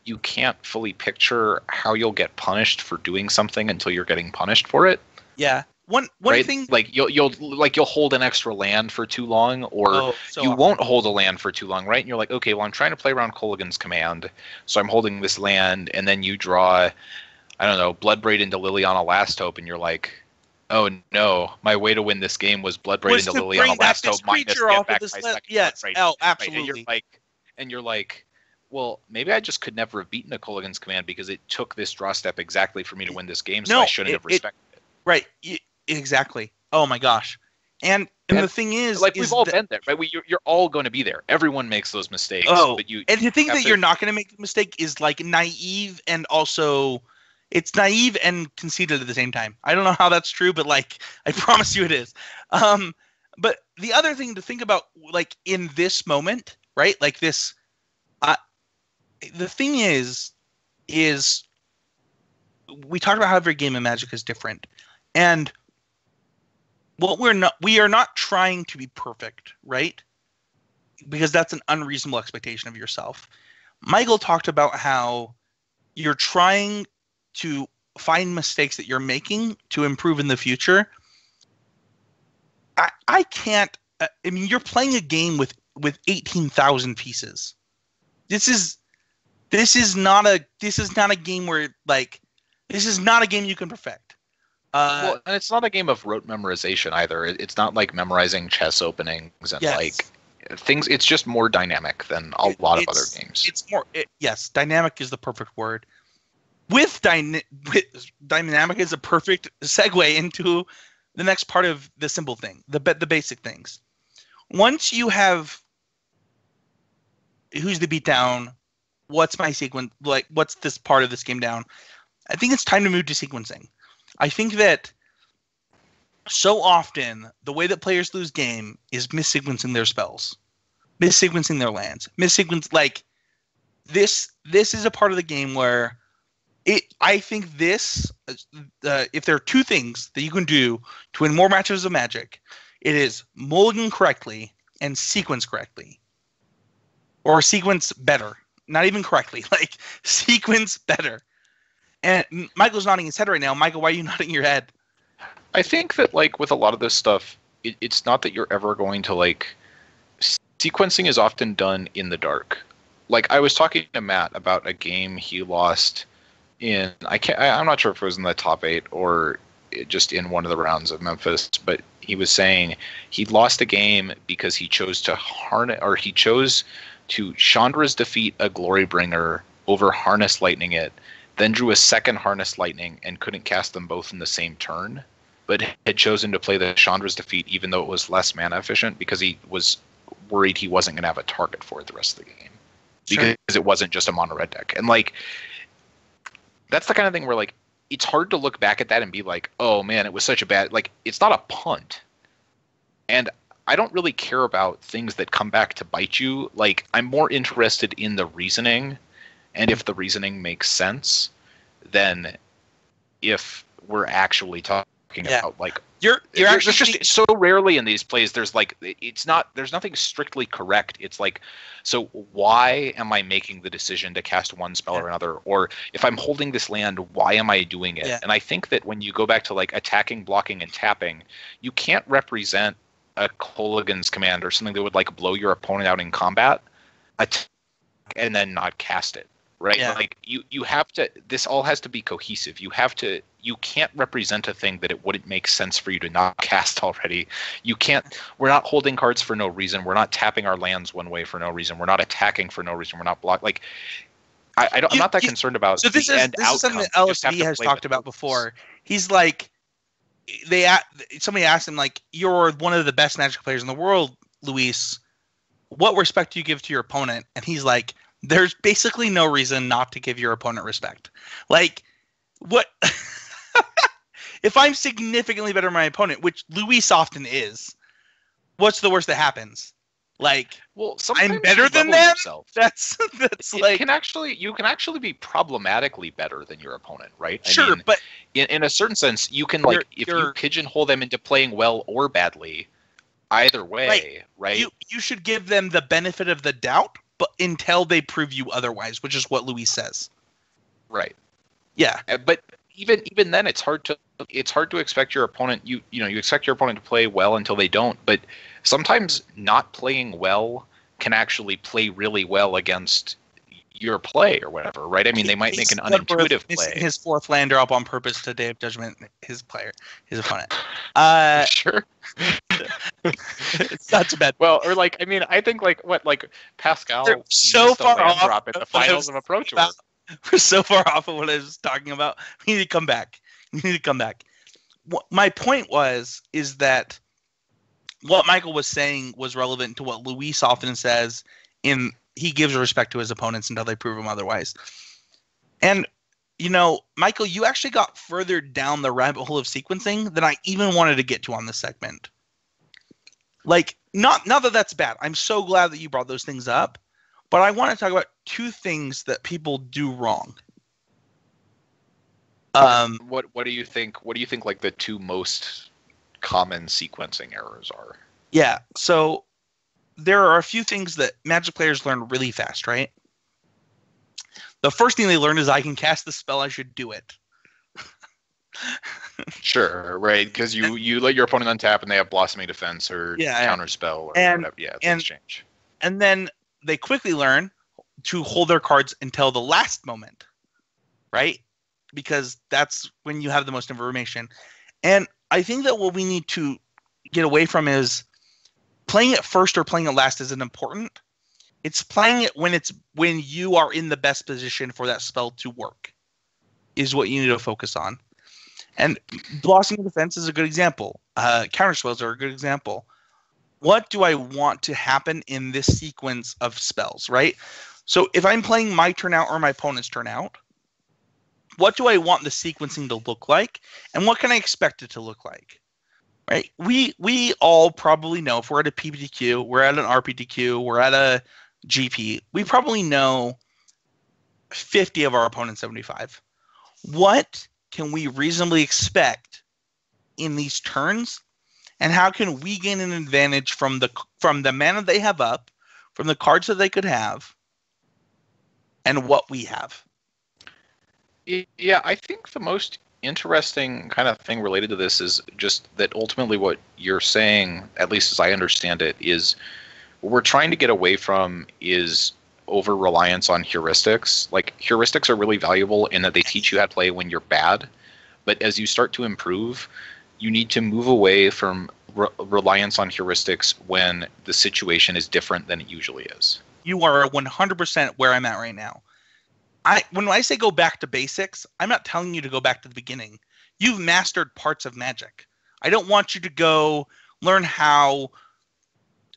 you can't fully picture how you'll get punished for doing something until you're getting punished for it. Yeah. One right? thing, like you'll hold an extra land for too long, or you won't hold a land for too long, right? And you're like, okay, well, I'm trying to play around Kolaghan's Command, so I'm holding this land, and then you draw, I don't know, Bloodbraid into Liliana Last Hope, and you're like, oh no, my way to win this game was Bloodbraid into Liliana Last Hope minus get back my second. Yes, right, absolutely. Right? And you're like, well, maybe I just could never have beaten a Kolaghan's Command because it took this draw step exactly for me to win this game, so I shouldn't have respected it. Right, exactly. Oh my gosh. And the thing is, like, we've all been there, right? You're all going to be there. Everyone makes those mistakes. But and to think that you're not going to make the mistake is like naive, and also it's naive and conceited at the same time. I don't know how that's true, but like I promise you it is. But the other thing to think about, like in this moment, right? Like this. The thing is we talked about how every game of Magic is different, and we are not trying to be perfect, right? Because that's an unreasonable expectation of yourself. Michael talked about how you're trying to find mistakes that you're making to improve in the future. I can't. I mean, you're playing a game with 18,000 pieces. This is not a game where like this is not a game you can perfect. Well, and it's not a game of rote memorization either. It's not like memorizing chess openings and like things. It's just more dynamic than a lot of other games. It's more. Yes, dynamic is the perfect word. With dynamic is a perfect segue into the next part of the simple thing, the basic things. Once you have who's the beatdown, what's my sequence, like what's this part of this game down, I think it's time to move to sequencing. I think that so often the way that players lose game is missequencing their spells, missequencing their lands, like this is a part of the game where I think this if there are two things that you can do to win more matches of Magic, it is mulligan correctly and sequence correctly, or sequence better. Not even correctly, like sequence better. And Michael's nodding his head right now. Michael, why are you nodding your head? I think that like with a lot of this stuff, it's not that you're ever going to like sequencing is often done in the dark. Like I was talking to Matt about a game he lost in I'm not sure if it was in the top 8 or just in one of the rounds of Memphis, but he was saying he lost a game because he chose to Chandra's defeat a Glorybringer over Harness Lightning it, then drew a second Harness Lightning and couldn't cast them both in the same turn, but had chosen to play the Chandra's defeat even though it was less mana efficient because he was worried he wasn't going to have a target for it the rest of the game. Because it wasn't just a mono red deck. And like that's the kind of thing where like it's hard to look back at that and be like, oh man, it was such a bad, like it's not a punt. And I don't really care about things that come back to bite you. Like I'm more interested in the reasoning, and if the reasoning makes sense, than if we're actually talking about like you're actually just so rarely in these plays there's nothing strictly correct. It's like, so why am I making the decision to cast one spell or another, or if I'm holding this land, why am I doing it? And I think that when you go back to like attacking, blocking, and tapping, you can't represent a Kolaghan's command or something that would like blow your opponent out in combat, attack, and then not cast it. Right? Like you have to, this all has to be cohesive. You can't represent a thing that it wouldn't make sense for you to not cast already. We're not holding cards for no reason. We're not tapping our lands one way for no reason. We're not attacking for no reason. We're not blocked. Like, I'm not that concerned about so this the is end this is something that LSD has talked about before. He's like, somebody asked him like, you're one of the best Magic players in the world, Luis. What respect do you give to your opponent? And he's like, there's basically no reason not to give your opponent respect. Like, what if I'm significantly better than my opponent, which Luis often is? What's the worst that happens? Like, well, I'm better than them. That's like you can actually be problematically better than your opponent, right? Sure, I mean, but in a certain sense, you can like if you pigeonhole them into playing well or badly, either way, right? You should give them the benefit of the doubt, but until they prove you otherwise, which is what Luis says. Right. Yeah. But even then, it's hard to expect your opponent. You expect your opponent to play well until they don't. But sometimes not playing well can actually play really well against your play or whatever, right? I mean, they might make an unintuitive play. His fourth land drop on purpose to Day of Judgment his opponent. Sure. It's not too bad. Well, or like, I mean, I think like Pascal They're so far off drop at the finals of Approach War. We're so far off of what I was talking about. We need to come back. My point is that what Michael was saying was relevant to what Luis often says he gives respect to his opponents until they prove him otherwise. And, Michael, you actually got further down the rabbit hole of sequencing than I even wanted to get to on this segment. Like, not that that's bad. I'm so glad that you brought those things up. But I want to talk about two things that people do wrong. What do you think? What do you think? Like the two most common sequencing errors are? Yeah. So there are a few things that Magic players learn really fast, right? The first thing they learn is I can cast the spell. I should do it. Sure, right? Because you let your opponent untap and they have Blossoming Defense or Counter Spell or whatever. Yeah, it's exchange. And then they quickly learn to hold their cards until the last moment, right? Because that's when you have the most information. And I think that what we need to get away from is playing it first or playing it last isn't important. It's playing it when you are in the best position for that spell to work is what you need to focus on. And Blossoming Defense is a good example. Counter spells are a good example. What do I want to happen in this sequence of spells, right? So if I'm playing my turn out or my opponent's turn out, what do I want the sequencing to look like? And what can I expect it to look like? Right? We all probably know if we're at a PPTQ, we're at an RPTQ, we're at a GP, we probably know 50 of our opponent's 75. What can we reasonably expect in these turns? And how can we gain an advantage from the mana they have up, from the cards that they could have, and what we have? Yeah, I think the most interesting kind of thing related to this is just that ultimately what you're saying, at least as I understand it, is what we're trying to get away from is over reliance on heuristics. Like, heuristics are really valuable in that they teach you how to play when you're bad, but as you start to improve, you need to move away from reliance on heuristics when the situation is different than it usually is. You are 100% where I'm at right now. When I say go back to basics, I'm not telling you to go back to the beginning. You've mastered parts of Magic. I don't want you to go learn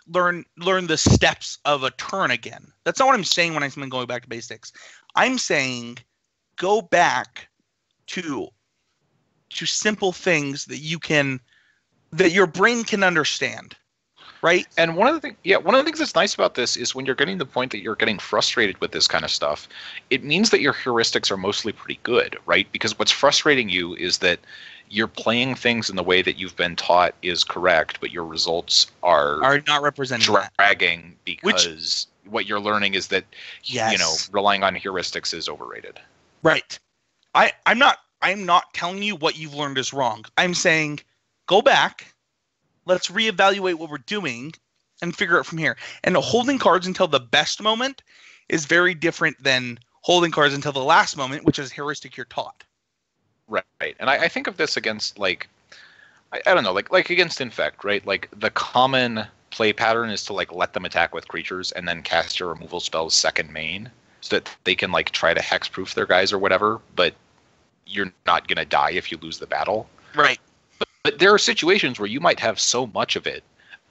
the steps of a turn again. That's not what I'm saying when I'm going back to basics. I'm saying go back to simple things that your brain can understand, right? And one of the things that's nice about this is when you're getting to the point that you're getting frustrated with this kind of stuff, it means that your heuristics are mostly pretty good, right? Because what's frustrating you is that you're playing things in the way that you've been taught is correct, but your results are not representing dragging because what you're learning is that relying on heuristics is overrated. Right. I'm not telling you what you've learned is wrong. I'm saying go back, let's reevaluate what we're doing, and figure it from here. And holding cards until the best moment is very different than holding cards until the last moment, which is heuristic you're taught. Right. And I think of this against, like, I don't know, like against Infect, right? Like, the common play pattern is to, like, let them attack with creatures and then cast your removal spells second main so that they can, like, try to hexproof their guys or whatever, but you're not going to die if you lose the battle. Right. But there are situations where you might have so much of it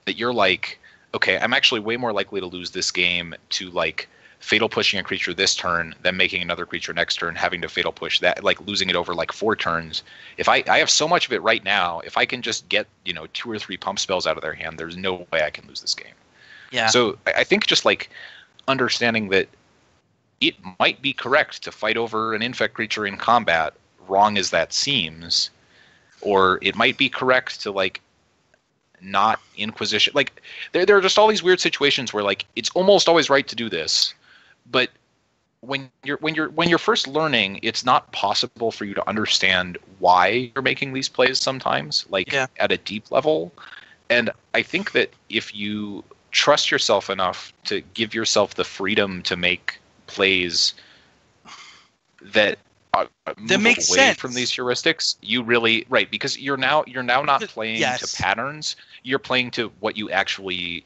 that you're like, okay, I'm actually way more likely to lose this game to, like, fatal pushing a creature this turn than making another creature next turn, having to fatal push that, like, losing it over, like, 4 turns. If I have so much of it right now, if I can just get, 2 or 3 pump spells out of their hand, there's no way I can lose this game. Yeah. So I think just, like, understanding that it might be correct to fight over an infect creature in combat, wrong as that seems, or it might be correct to, like, not Inquisition. Like, there are just all these weird situations where, like, it's almost always right to do this, but when you're first learning, it's not possible for you to understand why you're making these plays sometimes, like, at a deep level. And I think that if you trust yourself enough to give yourself the freedom to make plays that move makes away sense from these heuristics, you really because you're now not playing to patterns. You're playing to what you're actually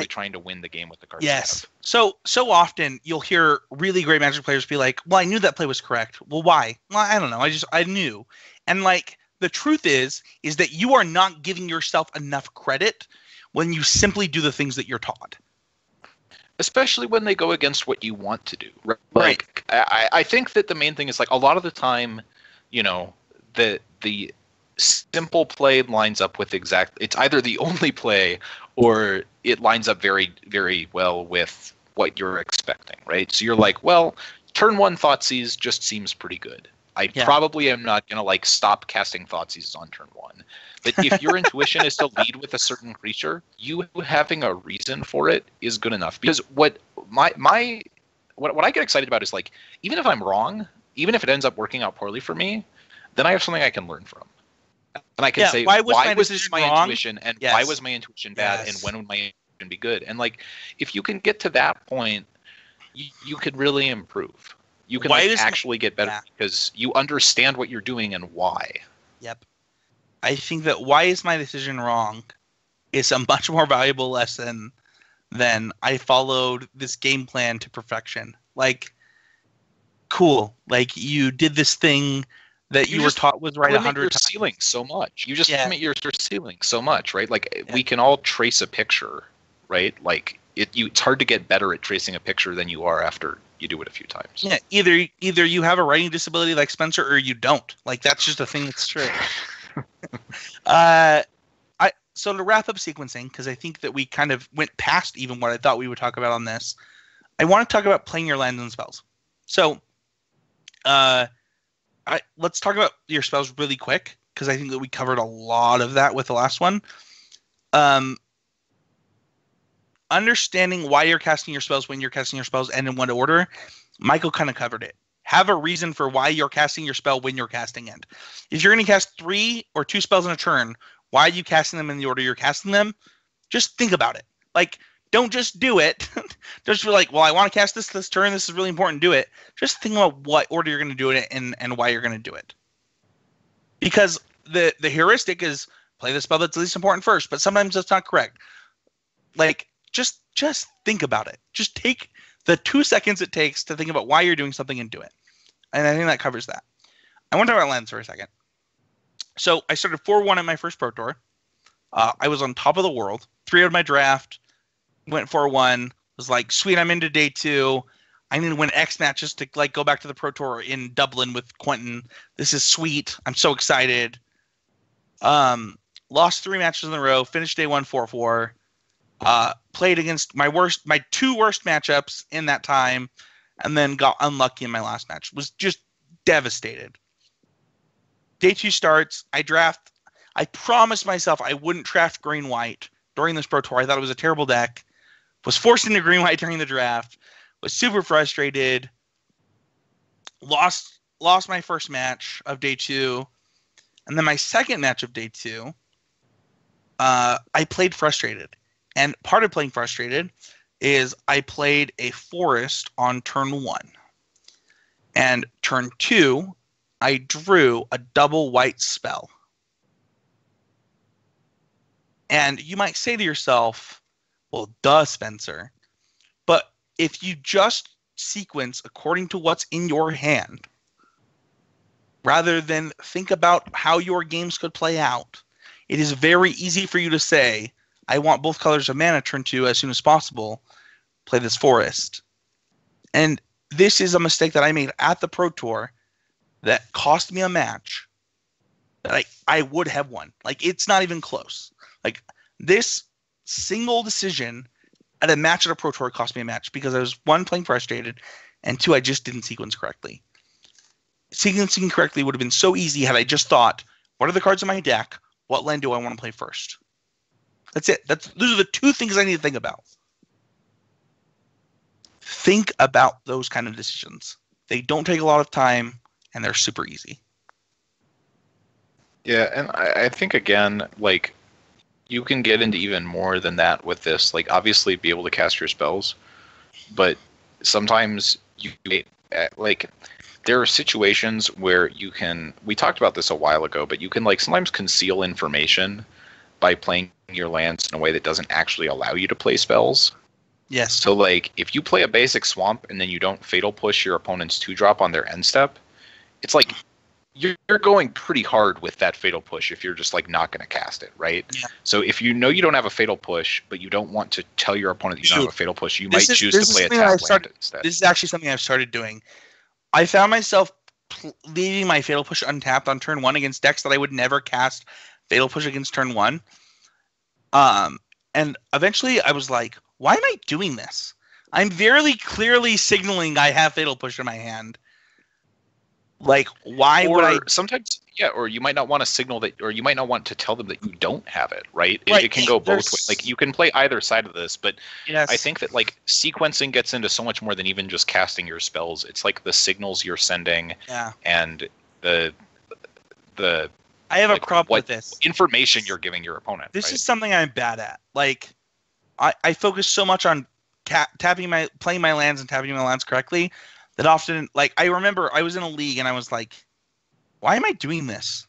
trying to win the game with the cards. Yes. So often you'll hear really great Magic players be like, "Well, I knew that play was correct." Well, why? Well, I don't know. I knew. And, like, the truth is that you are not giving yourself enough credit when you simply do the things that you're taught. Especially when they go against what you want to do. Like, I think that the main thing is, like, a lot of the time, the simple play lines up with it's either the only play or it lines up very, very well with what you're expecting, right? So you're like, well, turn 1 Thoughtseize just seems pretty good. I probably am not going to, like, stop casting Thoughtseizes on turn 1. But if your intuition is to lead with a certain creature, you having a reason for it is good enough. Because what I get excited about is, like, even if I'm wrong, even if it ends up working out poorly for me, then I have something I can learn from. And I can say, why was this my intuition, and why was my intuition bad, and when would my intuition be good? And, like, if you can get to that point, you could really improve. You can actually get better because you understand what you're doing and why. Yep. I think that why is my decision wrong is a much more valuable lesson than I followed this game plan to perfection. Like, cool. Like, you did this thing that you were taught was right 100 times. Ceiling so much. You just limit your ceiling so much, right? Like, we can all trace a picture, right? Like, it's hard to get better at tracing a picture than you are after you do it a few times. Yeah, either you have a writing disability like Spencer or you don't. Like, that's just a thing that's true. So to wrap up sequencing, because I think that we kind of went past even what I thought we would talk about on this, I want to talk about playing your lands and spells. So let's talk about your spells really quick, because I think that we covered a lot of that with the last one. Understanding why you're casting your spells, when you're casting your spells, and in what order, Michael kind of covered it. Have a reason for why you're casting your spell when you're casting it. If you're going to cast 3 or 2 spells in a turn, why are you casting them in the order you're casting them? Just think about it. Like, don't just do it. Just be like, well, I want to cast this turn. This is really important. Do it. Just think about what order you're going to do it in and why you're going to do it. Because the heuristic is play the spell that's least important first, but sometimes that's not correct. Like, just think about it. Just take the 2 seconds it takes to think about why you're doing something and do it. And I think that covers that. I want to talk about lands for a second. So I started 4-1 in my first Pro Tour. I was on top of the world. 3 out of my draft. Went 4-1. Was like, sweet, I'm into day 2. I need to win X matches to like go back to the Pro Tour in Dublin with Quentin. Two is sweet. I'm so excited. Lost 3 matches in a row. Finished day 1 4-4. Played against my 2 worst matchups in that time, and then got unlucky in my last match. Was just devastated. Day 2 starts. I promised myself I wouldn't draft green-white during this Pro Tour. I thought it was a terrible deck. Was forced into green-white during the draft. Was super frustrated. Lost my first match of day 2. And then my second match of day 2, I played frustrated. And part of playing frustrated is I played a forest on turn 1. And turn 2, I drew a double white spell. And you might say to yourself, well, duh, Spencer. But if you just sequence according to what's in your hand, rather than think about how your games could play out, it is very easy for you to say, I want both colors of mana turn 2 as soon as possible. Play this forest. And this is a mistake that I made at the Pro Tour that cost me a match that I would have won. Like, it's not even close. Like, this single decision at a match at a Pro Tour cost me a match because I was, 1, playing frustrated, and 2, I just didn't sequence correctly. Sequencing correctly would have been so easy had I just thought, what are the cards in my deck? What land do I want to play first? That's it. Those are the 2 things I need to think about. Think about those kind of decisions. They don't take a lot of time, and they're super easy. Yeah, and I think, again, like, you can get into even more than that with this. Like, obviously, be able to cast your spells, but sometimes like, there are situations where you can, we talked about this a while ago, but you can, like, sometimes conceal information by playing your lands in a way that doesn't actually allow you to play spells. Yes. So, like, if you play a basic swamp and then you don't fatal push your opponent's 2-drop on their end step, it's like you're going pretty hard with that fatal push if you're just, like, not going to cast it, right? Yeah. So if you know you don't have a fatal push, but you don't want to tell your opponent that you don't have a fatal push, you might choose to play a tap land instead. This is actually something I've started doing. I found myself leaving my fatal push untapped on turn 1 against decks that I would never cast fatal push against turn 1. And eventually I was like, why am I doing this? I'm very clearly signaling I have fatal push in my hand. Like, why would I? Sometimes, yeah, or you might not want to signal that, or you might not want to tell them that you don't have it, right? Right. It can go both ways. Like, you can play either side of this, but yes. I think that, like, sequencing gets into so much more than even just casting your spells. It's like the signals you're sending, and the I have a problem with this. Information you're giving your opponent. This right? is something I'm bad at. Like, I focus so much on playing my lands and tapping my lands correctly that often, like, I remember I was in a league and I was like, why am I doing this?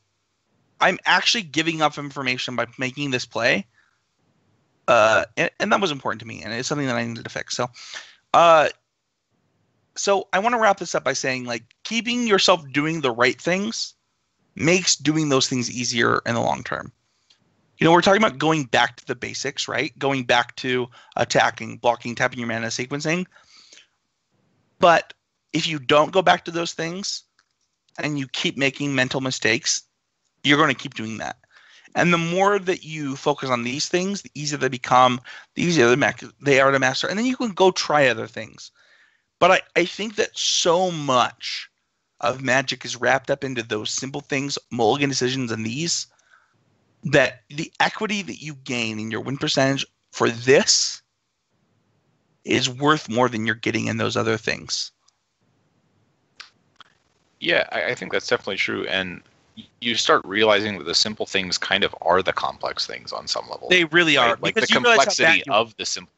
I'm actually giving up information by making this play. And that was important to me, and it's something that I needed to fix. So I want to wrap this up by saying, like, keeping yourself doing the right things makes doing those things easier in the long term. You know, we're talking about going back to the basics, right? Going back to attacking, blocking, tapping your mana, sequencing. But if you don't go back to those things and you keep making mental mistakes, you're going to keep doing that. And the more that you focus on these things, the easier they become, the easier they are to master. And then you can go try other things. But I think that so much of Magic is wrapped up into those simple things, mulligan decisions, and these, that the equity that you gain in your win percentage for this is worth more than you're getting in those other things. Yeah, I think that's definitely true. And you start realizing that the simple things kind of are the complex things on some level. They really are. Right? Like, the complexity of the simple.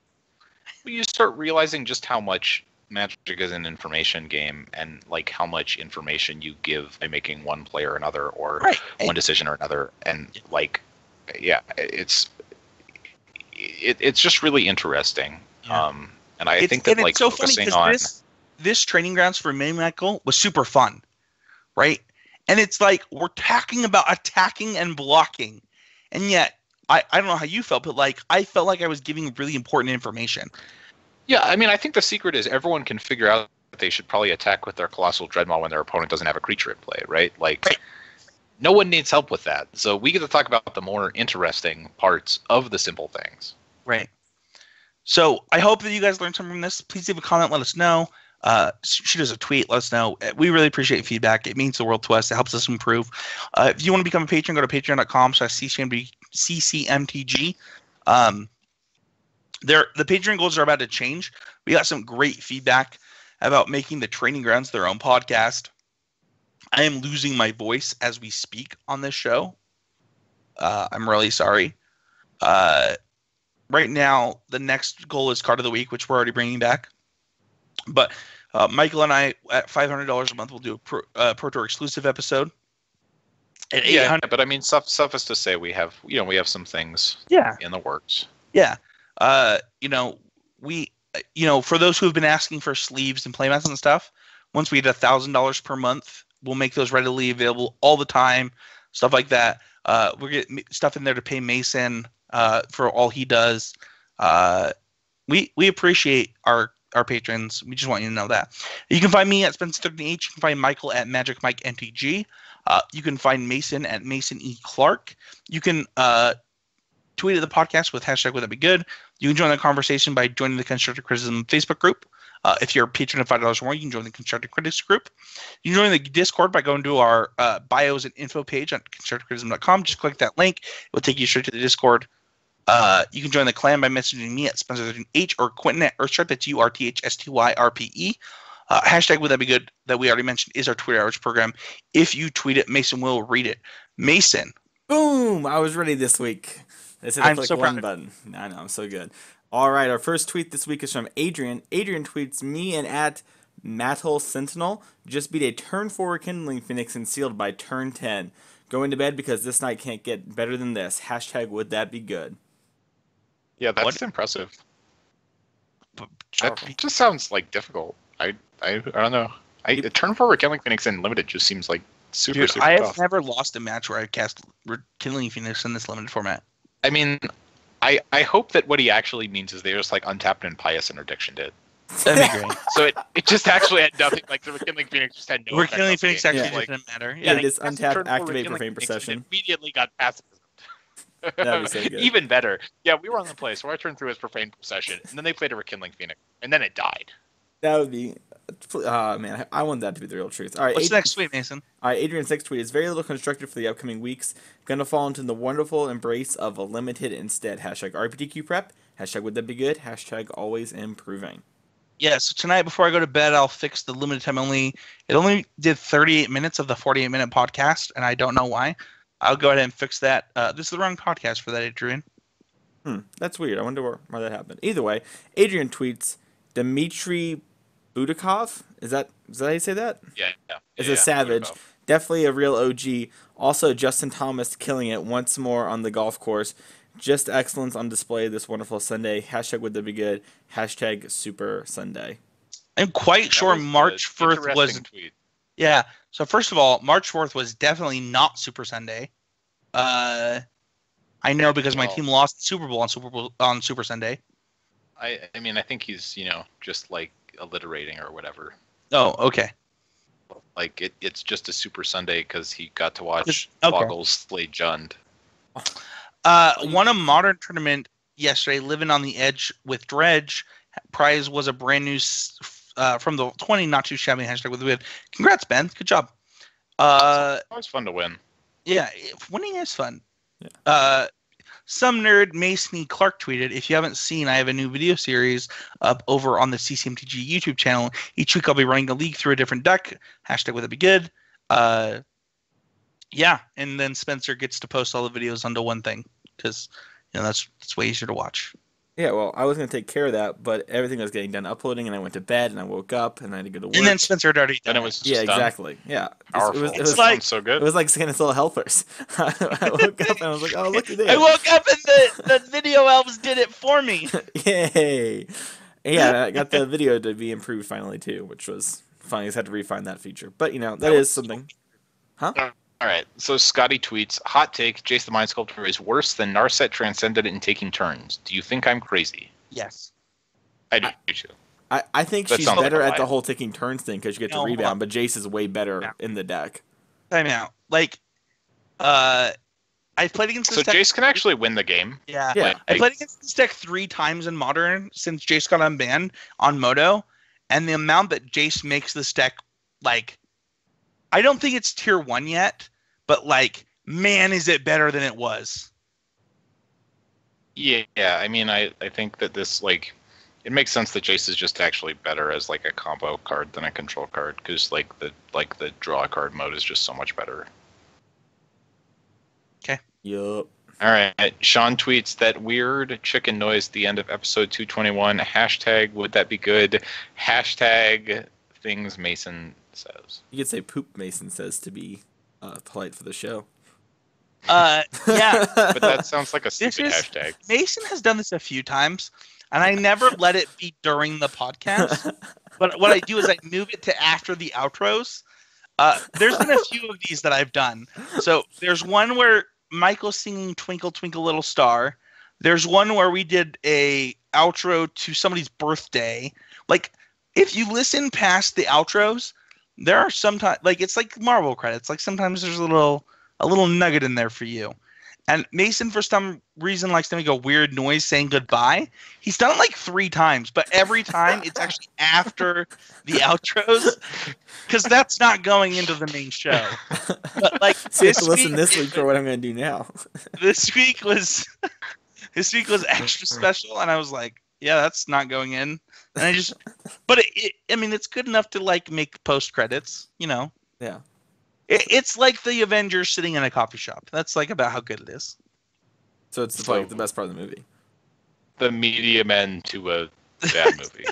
you start realizing just how much Magic is an information game, and like how much information you give by making one play or another, or one decision or another, and like, yeah, it's just really interesting. Yeah. And I think that, like, it's so focusing funny on this training grounds for me, Michael, was super fun, right? And it's like we're talking about attacking and blocking, and yet I don't know how you felt, but like I felt like I was giving really important information. Yeah, I mean, I think the secret is everyone can figure out that they should probably attack with their Colossal Dreadmaw when their opponent doesn't have a creature at play, right? Like, no one needs help with that. So we get to talk about the more interesting parts of the simple things. Right. So I hope that you guys learned something from this. Please leave a comment. Let us know. Shoot us a tweet. Let us know. We really appreciate feedback. It means the world to us. It helps us improve. If you want to become a patron, go to patreon.com/CCMTG. The Patreon goals are about to change. We got some great feedback about making the Training Grounds their own podcast. I am losing my voice as we speak on this show. I'm really sorry. Right now, the next goal is Card of the Week, which we're already bringing back. But Michael and I, at $500 a month, will do a Pro Tour exclusive episode. At yeah, but I mean, suffice to say, we have some things in the works. Yeah. For those who have been asking for sleeves and playmats and stuff, once we hit $1,000 per month, we'll make those readily available all the time. Stuff like that. We're getting stuff in there to pay Mason for all he does. We appreciate our patrons. We just want you to know that. You can find me at Spencer38. You can find Michael at Magic Mike MTG. You can find Mason at Mason E. Clark. You can tweet at the podcast with hashtag Would That Be Good. You can join the conversation by joining the Constructive Criticism Facebook group. If you're a patron of $5 or more, you can join the Constructive Critics group. You can join the Discord by going to our bios and info page on constructivecriticism.com. Just click that link. It will take you straight to the Discord. You can join the clan by messaging me at Spencer13H or Quentin at Earthstripe. That's URTHSTYRPE. Hashtag Would That Be Good, that we already mentioned, is our Twitter outreach program. If you tweet it, Mason will read it. Mason. Boom! I was ready this week. I said click so one button. I know, I'm so good. All right, our first tweet this week is from Adrian. Adrian tweets, me and at Mattel Sentinel just beat a turn 4 Kindling Phoenix and sealed by turn 10. Going to bed because this night can't get better than this. Hashtag Would That Be Good. Yeah, that's impressive. That just sounds like difficult. I don't know. Turn 4 Kindling Phoenix in Limited just seems like super tough. I have never lost a match where I cast Kindling Phoenix in this limited format. I mean, I hope that what he actually means is they just like untapped and Pious Interdiction did. That'd be great. So it just actually had nothing. Like the Kindling Phoenix just had no. Kindling Phoenix actually didn't matter. Yeah, it's untap, activate Profane Procession. Immediately got pacifism. That'd be so good. Even better. Yeah, we were on the play, so I turned through his Profane Procession, and then they played a Rekindling Phoenix, and then it died. That would be. Man, I want that to be the real truth. All right, what's the next tweet, Mason? All right, Adrian's next tweet is very little constructed for the upcoming weeks. Gonna fall into the wonderful embrace of a limited instead. Hashtag RPTQ prep. Hashtag Would That Be Good. Hashtag always improving. Yeah, so tonight before I go to bed, I'll fix the limited time only. It only did 38 minutes of the 48-minute podcast, and I don't know why. I'll go ahead and fix that. This is the wrong podcast for that, Adrian. That's weird. I wonder why that happened. Either way, Adrian tweets, Dmitry Budakov? Is that how you say that? Yeah. It's a savage. Budakov. Definitely a real OG. Also, Justin Thomas killing it once more on the golf course. Just excellence on display this wonderful Sunday. Hashtag Would That Be Good. Hashtag Super Sunday. I'm quite sure March 4th was... Tweet. Yeah. So first of all, March 4th was definitely not Super Sunday. I know because my team lost the Super Bowl on Super Sunday. I mean, I think he's, just like alliterating or whatever. Oh, okay. Like it's just a Super Sunday because he got to watch Boggles slay Jund. Won a modern tournament yesterday, living on the edge with Dredge. Prize was a brand new from the 20, not too shabby. Hashtag with the win. Congrats, Ben. Good job. Always fun to win. Yeah, winning is fun. Yeah. Some nerd Mason E. Clark tweeted, if you haven't seen, I have a new video series up over on the CCMTG YouTube channel. Each week I'll be running a league through a different deck. Hashtag Would That Be Good. Yeah, and then Spencer gets to post all the videos onto one thing because that's way easier to watch. Yeah, well, I was gonna take care of that, but everything was getting done uploading, and I went to bed, and I woke up, and I had to go to work. And then Spencer had already done Then it was Yeah, just done. exactly. Yeah, Powerful. It was That like sounds so good. it was like Santa's little helpers. I woke up and I was like, "Oh, look at this!" I woke up and the video elves did it for me. Yay! Yeah, I got the video to be improved finally too, which was fun. I just had to refine that feature, but that is something. Huh? All right. So Scotty tweets, hot take, Jace the Mind Sculptor is worse than Narset Transcendent in taking turns. Do you think I'm crazy? Yes. I do too. I think That she's sounds better like a at the lie. whole taking turns thing because you get to rebound, but Jace is way better in the deck. Time out. I've played against this So deck. Jace can actually win the game. Yeah. Yeah. I played against this deck 3 times in Modern since Jace got unbanned on Moto, and the amount that Jace makes this deck, I don't think it's tier 1 yet, but man, is it better than it was. Yeah, I mean, I think that this, it makes sense that Jace is just actually better as, a combo card than a control card, because, the draw card mode is just so much better. Okay. Yup. All right. Sean tweets that weird chicken noise at the end of episode 221. Hashtag would that be good? Hashtag things Mason says. You could say poop Mason says to be polite for the show. Yeah. But that sounds like a stupid hashtag. Mason has done this a few times, and I never let it be during the podcast. But what I do is I move it to after the outros. There's been a few of these that I've done. So there's one where Michael's singing Twinkle Twinkle Little Star. There's one where we did a outro to somebody's birthday. If you listen past the outros, there are sometimes it's like Marvel credits. Sometimes there's a little nugget in there for you. And Mason, for some reason, likes to make a weird noise saying goodbye. He's done it 3 times, but every time it's actually after the outros, because that's not going into the main show. But listen this week for what I'm going to do now. This week was extra special, and I was like, yeah, that's not going in. And but it's good enough to make post credits, Yeah. It's like the Avengers sitting in a coffee shop. That's about how good it is. So it's the best part of the movie. The medium end to a bad movie.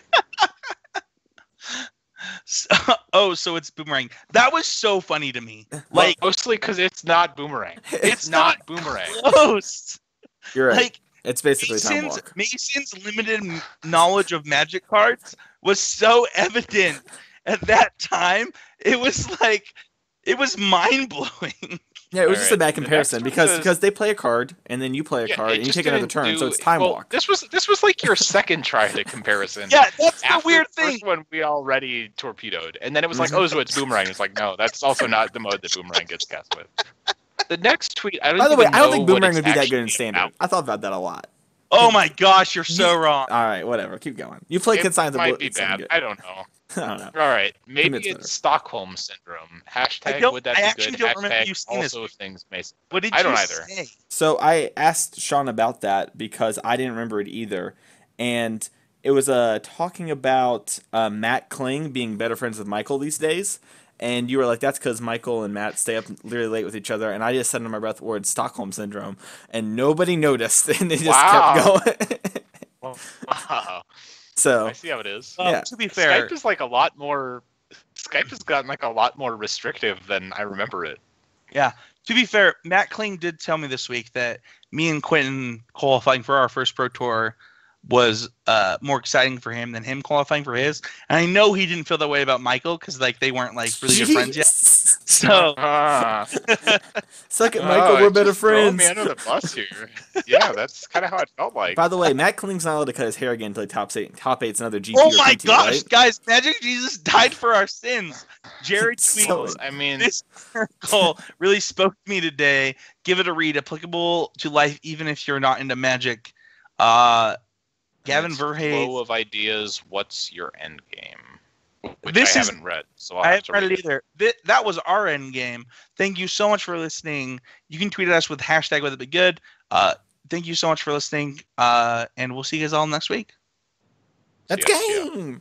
So it's Boomerang. That was so funny to me. Mostly because it's not Boomerang. It's not Boomerang. Close. You're right. It's basically Time Walk. Mason's limited knowledge of Magic cards was so evident at that time. It was it was mind-blowing. Yeah, it was just a bad comparison because they play a card and then you play a card and you take another turn, so it's Time Walk. This was your second try at a comparison. Yeah, that's the weird thing. The first one we already torpedoed, and then it was so it's Boomerang. It's no, that's also not the mode that Boomerang gets cast with. The next tweet, By the way, I don't think Boomerang would be that good in Standard. I thought about that a lot. Oh my gosh, you're so wrong. All right, whatever. Keep going. You play Consigns of Might be bad. I don't know. I don't know. All right, maybe it's Stockholm Syndrome. Hashtag would that be good? I actually don't remember you seeing also this. Things Mason. What did I don't you either. say? So I asked Sean about that because I didn't remember it either. And it was talking about Matt Kling being better friends with Michael these days. And you were like, that's because Michael and Matt stay up really late with each other. And I just said under my breath the word Stockholm Syndrome. And nobody noticed. And they just kept going. Wow. So I see how it is. Yeah. To be fair, Skype is a lot more. Skype has gotten a lot more restrictive than I remember it. Yeah. To be fair, Matt Kling did tell me this week that me and Quentin qualifying for our first Pro Tour was more exciting for him than him qualifying for his. And I know he didn't feel that way about Michael because they weren't really good friends yet. So suck it, Michael. We're better friends. Me under the bus here. Yeah, that's kind of how it felt like. By the way, Matt Kling's not allowed to cut his hair again until he top eight's another GP. Oh my PT, gosh, right? guys! Magic Jesus died for our sins. Jared tweets. This article really spoke to me today. Give it a read. Applicable to life, even if you're not into Magic. Gavin Verhey. Flow of ideas. What's your end game? Which I haven't read, so I haven't read it either. That was our end game. Thank you so much for listening. You can tweet at us with hashtag Would It Be Good. Thank you so much for listening, and we'll see you guys all next week. That's game.